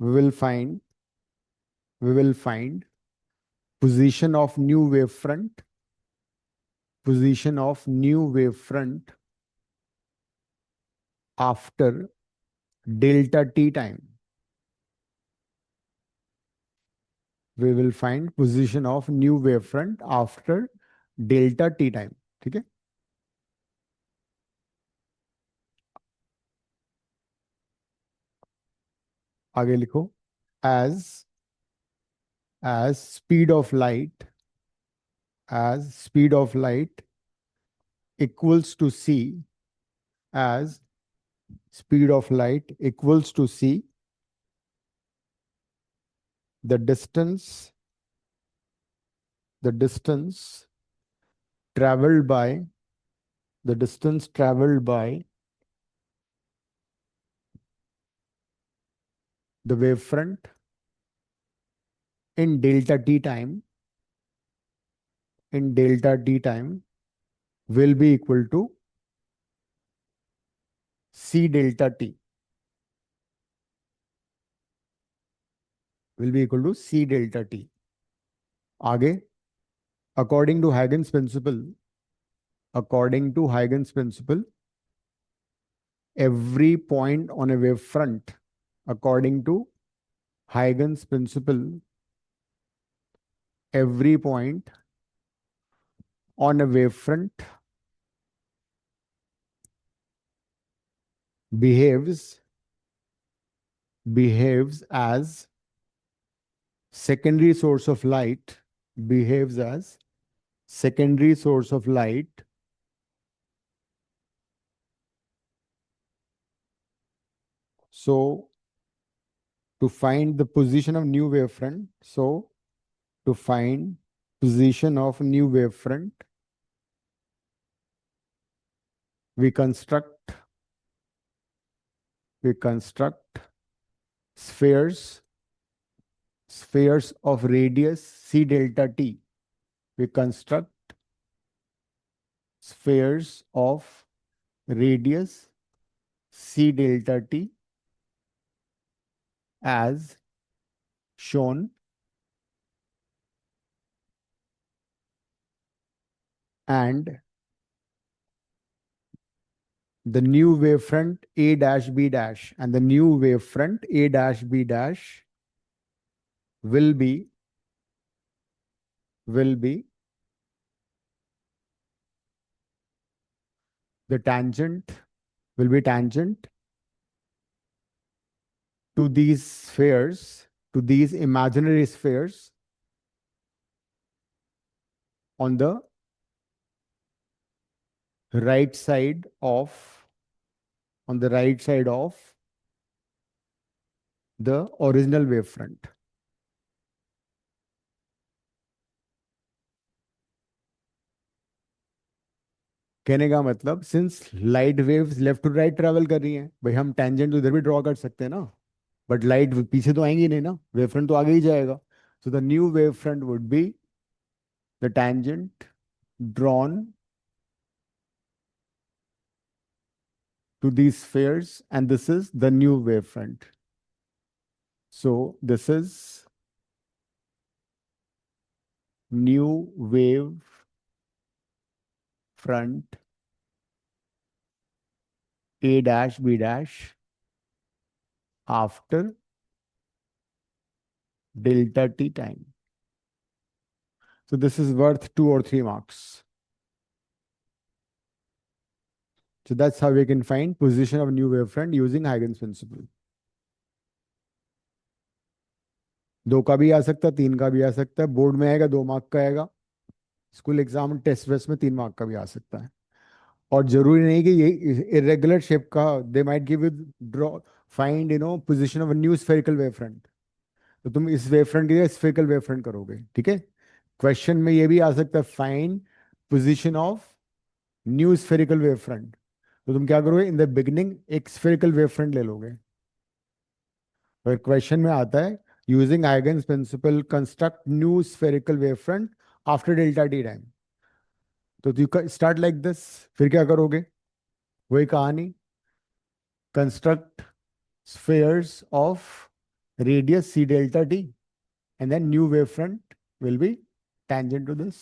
S1: we will find position of new wavefront after delta t time. We will find position of new wavefront after delta t time. ठीक है? आगे लिखो. as speed of light equals to c, as speed of light equals to c, the distance traveled by the wavefront in delta t time will be equal to c delta t. आगे, according to Huygens principle, every point on a wavefront, according to Huygens principle, every point on a wavefront behaves as secondary source of light, So to find the position of new wavefront, we construct spheres of radius c delta t. We construct spheres of radius c delta t as shown and the new wavefront a dash b dash will be the tangent to these spheres, to these imaginary spheres on the right side of the original wavefront. कहने का मतलब, since light waves left to right travel कर रही हैं, भाई हम tangent उधर भी ड्रॉ कर सकते हैं ना, बट लाइट पीछे तो आएंगी नहीं ना, वेवफ्रंट तो आगे ही जाएगा. So the new wavefront would be the tangent drawn to these spheres, and this is the new wavefront. So this is new wave front a dash b dash after delta t time. So this is worth 2 or 3 marks. So that's how we can find position of new wavefront using Huygens principle. 2 का भी आ सकता है, 3 का भी आ सकता है, बोर्ड में आएगा 2 मार्क का आएगा, स्कूल एग्जाम टेस्ट वेस्ट में 3 मार्क का भी आ सकता है. और जरूरी नहीं कि ये इरेगुलर शेप का, they might give you draw find position of a new spherical wavefront, तो तुम इस वेवफ्रंट के लिए स्फेरिकल वेवफ्रंट करोगे. ठीक है, क्वेश्चन में ये भी आ सकता है find position of new spherical wavefront, तो तुम क्या करोगे, इन द बिगिनिंग एक स्फेरिकल वेवफ्रंट ले लोगे. और क्वेश्चन में आता है using Huygens principle construct new spherical wavefront after delta T time. तो यू स्टार्ट लाइक दिस, फिर क्या करोगे, वही कहानी, construct spheres of radius c delta t, and then new wavefront will be tangent to this.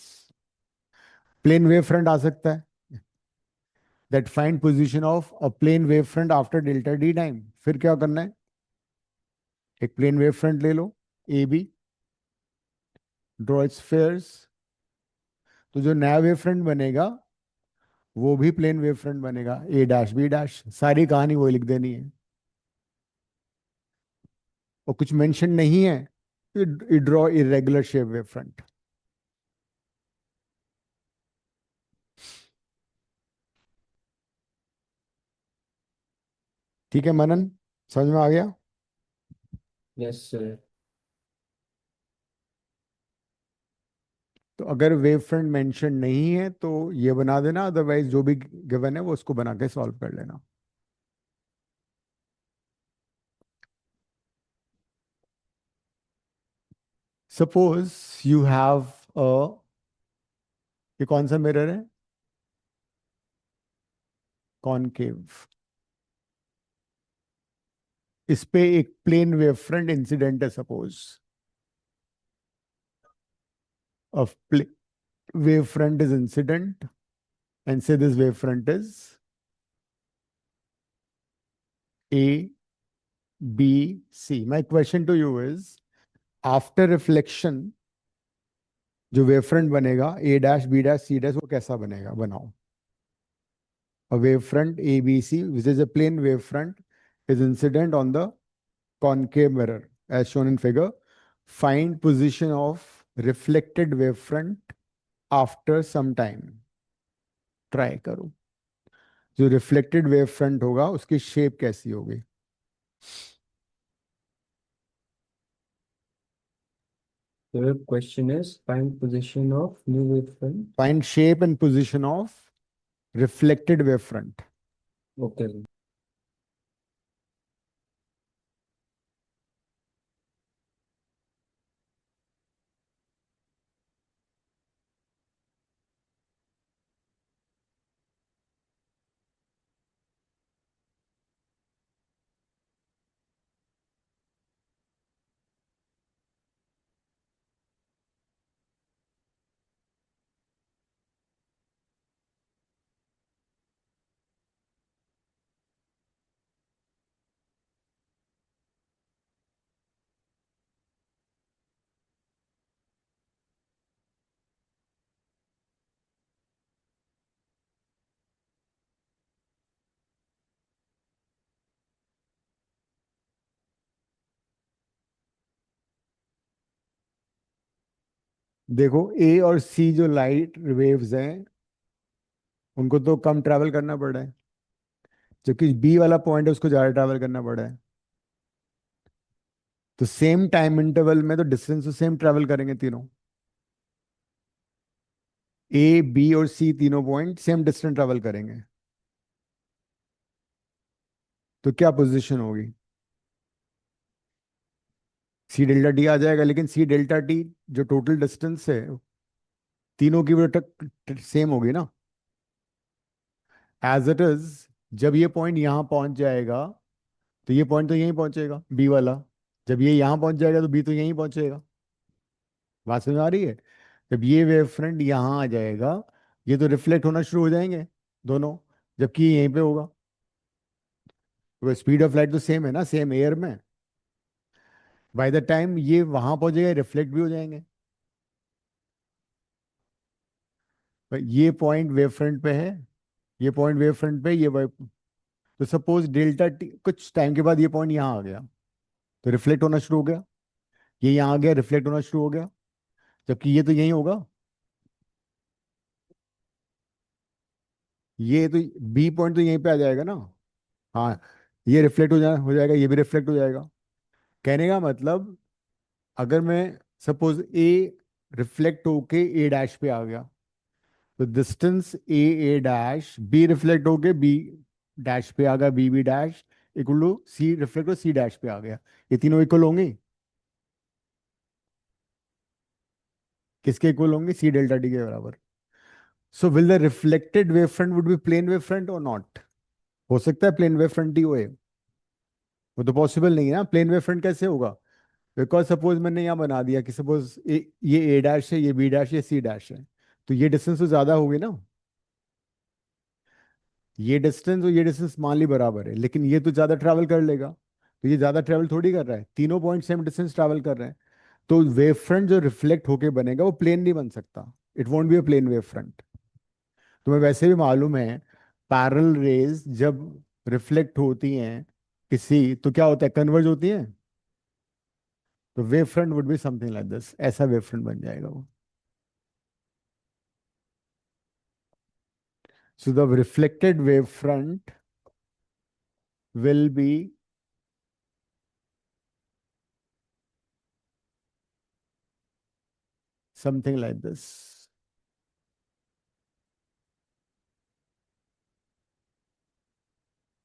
S1: Plane wavefront आ सकता है, that find position of a plane wavefront after delta d time. फिर क्या करना है, एक प्लेन wavefront ले लो A B, draw its fairs, तो जो नया wavefront बनेगा वो भी प्लेन wavefront बनेगा, ए डैश बी डैश, सारी कहानी वही लिख देनी है, और कुछ मेंशन नहीं है तो ड्रॉ इरेगुलर शेप wavefront. ठीक है मनन, समझ में आ गया?
S3: Yes sir.
S1: तो अगर वेव फ्रंट मेंशन नहीं है तो ये बना देना, अदरवाइज जो भी गिवन है वो उसको बना के सॉल्व कर लेना. सपोज यू हैव अ, ये कौन सा मिरर है, कॉनकेव, इस पे एक प्लेन वेव फ्रंट इंसिडेंट है, suppose of wave front is incident, and say this wave front is A, B, C. My question to you is, after reflection जो wave front बनेगा A dash, B dash, C dash, वो कैसा बनेगा, बनाओ. A wave front ABC, which is a plane wave front, is incident on the concave mirror as shown in figure. Find position of reflected wave front after some time. Try करो, जो reflected wave front होगा उसकी shape कैसी होगी.
S3: The question is find position of new wavefront.
S1: Find shape and position of reflected wave front.
S3: Okay.
S1: देखो ए और सी जो light waves हैं उनको तो कम ट्रैवल करना पड़ रहा है, जबकि बी वाला पॉइंट है उसको ज्यादा ट्रैवल करना पड़ रहा है. तो सेम टाइम इंटरवल में तो डिस्टेंस तो सेम ट्रैवल करेंगे तीनों. ए बी और सी तीनों पॉइंट सेम डिस्टेंस ट्रैवल करेंगे, तो क्या पोजीशन होगी, सी डेल्टा टी आ जाएगा. लेकिन सी डेल्टा टी जो टोटल डिस्टेंस है तीनों की वो सेम होगी ना, एज इट इज. जब ये पॉइंट यहां पहुंच जाएगा तो ये पॉइंट तो यहीं पहुंचेगा बी वाला, जब ये यहां पहुंच जाएगा तो बी तो यहीं पहुंचेगा. बात समझ में आ रही है? जब ये वेव फ्रंट यहां आ जाएगा ये तो रिफ्लेक्ट होना शुरू हो जाएंगे दोनों, जबकि ये यहीं पे होगा. तो स्पीड ऑफ लाइट तो सेम है ना, सेम एयर में. बाय द टाइम ये वहां पहुंचेगा रिफ्लेक्ट भी हो जाएंगे. ये पॉइंट वेव फ्रंट पे है, ये पॉइंट वेव फ्रंट पे, ये तो सपोज डेल्टा टी कुछ टाइम के बाद ये पॉइंट यहाँ आ गया तो रिफ्लेक्ट होना शुरू हो गया, ये यहाँ आ गया रिफ्लेक्ट होना शुरू हो गया, जबकि ये तो यही होगा. ये तो बी पॉइंट तो यहीं पे आ जाएगा ना. हाँ, ये रिफ्लेक्ट हो जाएगा, ये भी रिफ्लेक्ट हो जाएगा. कहने का मतलब, अगर मैं सपोज ए रिफ्लेक्ट होके ए डैश पे आ गया तो distance A dash, B reflect होके बी डैश पे आ गया, B dash equal to C reflect हो सी डैश पे आ गया. ये तीनों इक्वल होंगे, किसके इक्वल होंगे, सी डेल्टा टी के बराबर. So will the reflected wave front would be plane wave front or not. हो सकता है प्लेन वेव फ्रंट ही होए, वो तो पॉसिबल नहीं है ना. प्लेन वेव फ्रंट कैसे होगा, बिकॉज सपोज मैंने यहाँ बना दिया कि सपोज ये ए डैश है, ये बी डैश, ये सी डैश है, तो ये डिस्टेंस तो ज्यादा होगी ना। ये डिस्टेंस और ये डिस्टेंस मान ली बराबर है, लेकिन ये तो ज्यादा ट्रैवल कर लेगा, तो ये ज्यादा ट्रैवल थोड़ी कर रहा है, तीनों पॉइंट सेम डिस्टेंस ट्रैवल कर रहे हैं। तो वेव फ्रंट जो रिफ्लेक्ट होके बनेगा वो प्लेन नहीं बन सकता, it won't be a plane wave front. तुम्हें वैसे भी मालूम है, पैरेलल रेज जब रिफ्लेक्ट होती हैं किसी, तो क्या होता है, कन्वर्ज होती हैं। तो wave front would be something like this, ऐसा वेव फ्रंट बन जाएगा वो। So the reflected wave front will be something like this.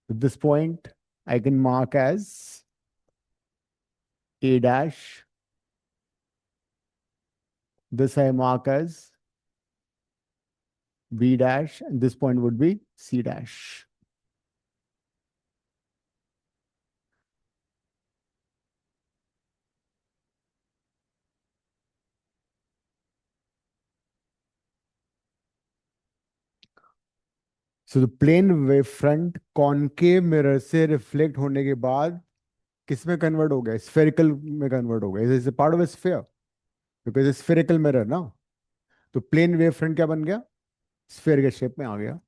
S1: At this point, I can mark as A dash. This I mark as B dash, and this point would be C dash. So the plane wave front concave mirror से reflect होने के बाद किस में convert हो गया, spherical में convert हो गया, is part of A sphere, because spherical mirror ना। तो प्लेन वेव फ्रंट क्या बन गया, स्फीयर के शेप में आ गया।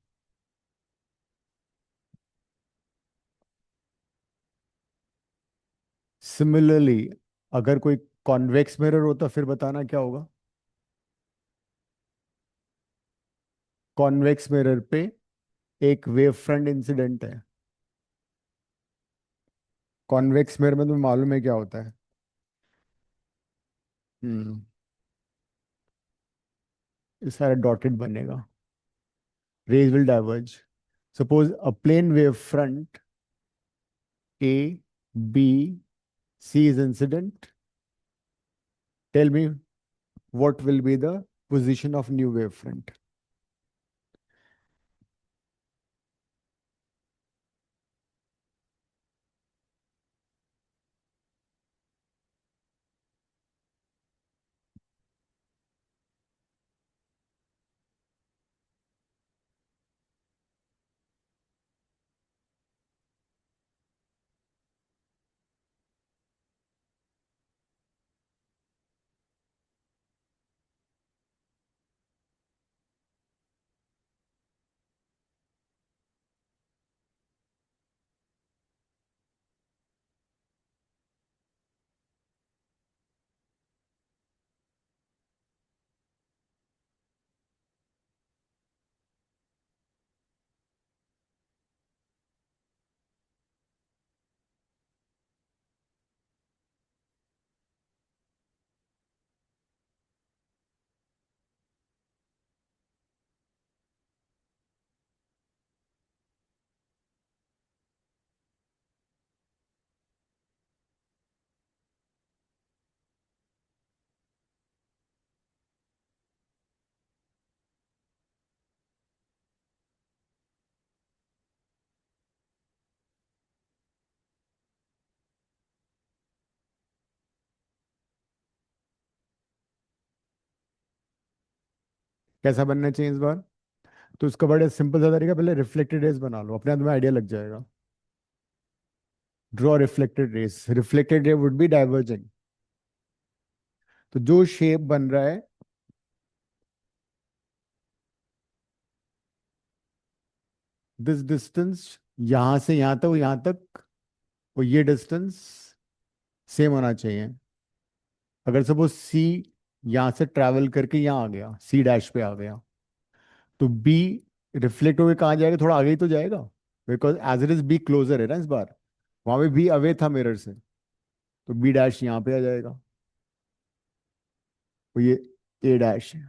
S1: सिमिलरली अगर कोई कॉन्वेक्स मिरर होता फिर बताना क्या होगा। कॉन्वेक्स मिरर पे एक वेव फ्रंट इंसिडेंट है। कॉन्वेक्स मिरर में तुम्हें मालूम है क्या होता है। हम्म ये सारा डॉटेड बनेगा, rays will diverge. Suppose a plane wave front A, B, C is incident. Tell me what will be the position of new wave front. कैसा बनना चाहिए इस बार। तो इसका बड़ा सिंपल सा तरीका, पहले रिफ्लेक्टेड रेज बना लो, अपने आप में आइडिया लग जाएगा। Draw reflected raise, reflected ray would be diverging. तो जो शेप बन रहा है, दिस डिस्टेंस यहां से यहां तक, यहां तक, और ये डिस्टेंस सेम होना चाहिए। अगर सपोज सी यहां से ट्रैवल करके यहाँ आ गया, सी डैश पे आ गया, तो बी रिफ्लेक्ट होकर कहाँ जाएगा, थोड़ा आगे ही तो जाएगा, because as it is be closer है ना इस बार। वहां पे बी अवे था मिरर से, तो बी डैश यहाँ पे आ जाएगा, तो ये ए डैश है।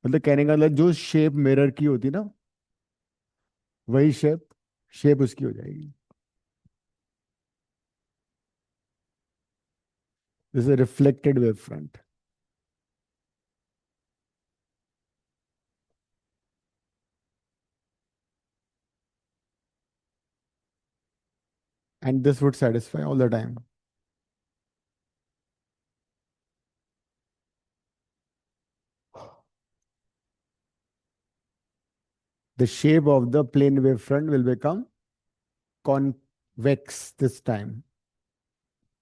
S1: मतलब कहने का मतलब जो शेप मिरर की होती ना, वही शेप शेप उसकी हो जाएगी। This is reflected wave front. and this would satisfy all the time. The shape of the plane wavefront will become convex this time.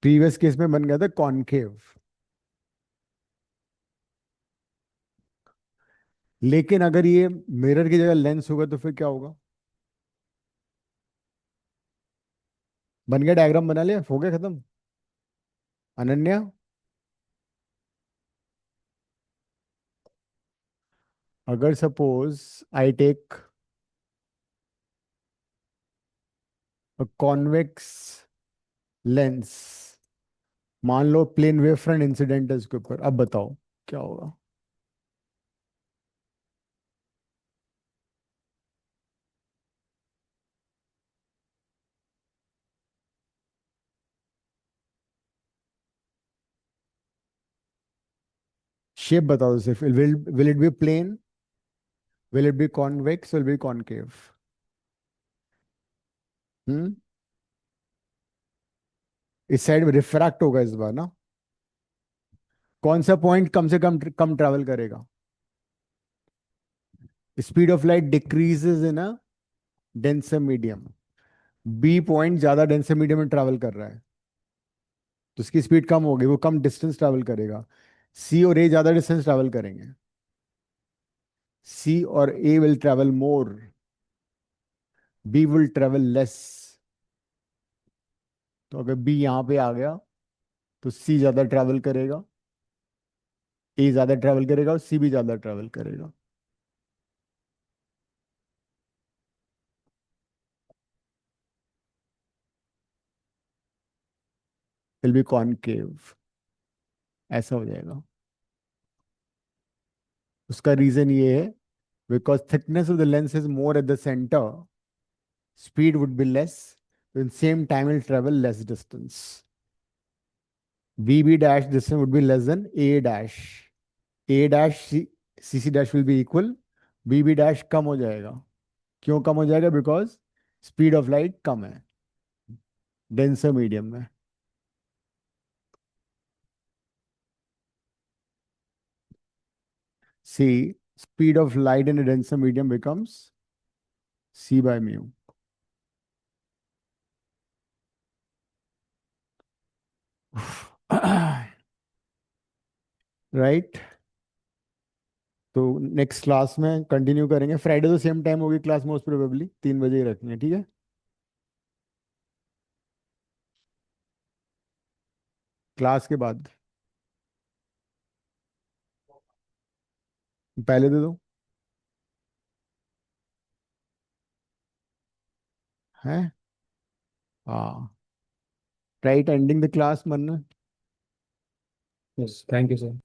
S1: Previous case में बन गया था कॉनकेव. लेकिन अगर ये मिरर की जगह लेंस होगा तो फिर क्या होगा? बन गया, डायग्राम बना लिया, हो गया खत्म. अनन्या, अगर suppose I take a convex lens, मान लो प्लेन वेव फ्रंट इंसिडेंट है इसके ऊपर, अब बताओ क्या होगा? शेप बता दो सिर्फ. Will it be plane, will it be convex, will be concave? Hmm इस साइड में रिफ्रैक्ट होगा इस बार ना. कौन सा पॉइंट कम से कम कम ट्रैवल करेगा? Speed of light decreases in a denser medium. B point ज्यादा डेंसर मीडियम में ट्रैवल कर रहा है तो उसकी स्पीड कम होगी, वो कम डिस्टेंस ट्रैवल करेगा. सी और ए ज्यादा डिस्टेंस ट्रैवल करेंगे. सी और A will travel more, B will travel less. तो अगर बी यहां पे आ गया तो सी ज्यादा ट्रैवल करेगा, ए ज्यादा ट्रैवल करेगा और सी भी ज्यादा ट्रैवल करेगा. Will be concave. ऐसा हो जाएगा. उसका रीजन ये है because thickness of the lens is more at the centre, speed would be less, in same time will travel less distance. BB dash distance would be less than A dash. A dash CC dash will be equal. BB dash कम हो जाएगा. क्यों कम हो जाएगा? Because speed of light कम है denser medium में. C, speed of light in a denser medium becomes C by mu. Right. तो next class में continue करेंगे. फ्राइडे तो सेम टाइम होगी क्लास, मोस्ट प्रोबेबली 3 बजे ही रखेंगे, ठीक है? क्लास के बाद पहले दे दो. है. हाँ. राइट, एंडिंग द क्लास, मन.
S3: Yes, thank you sir.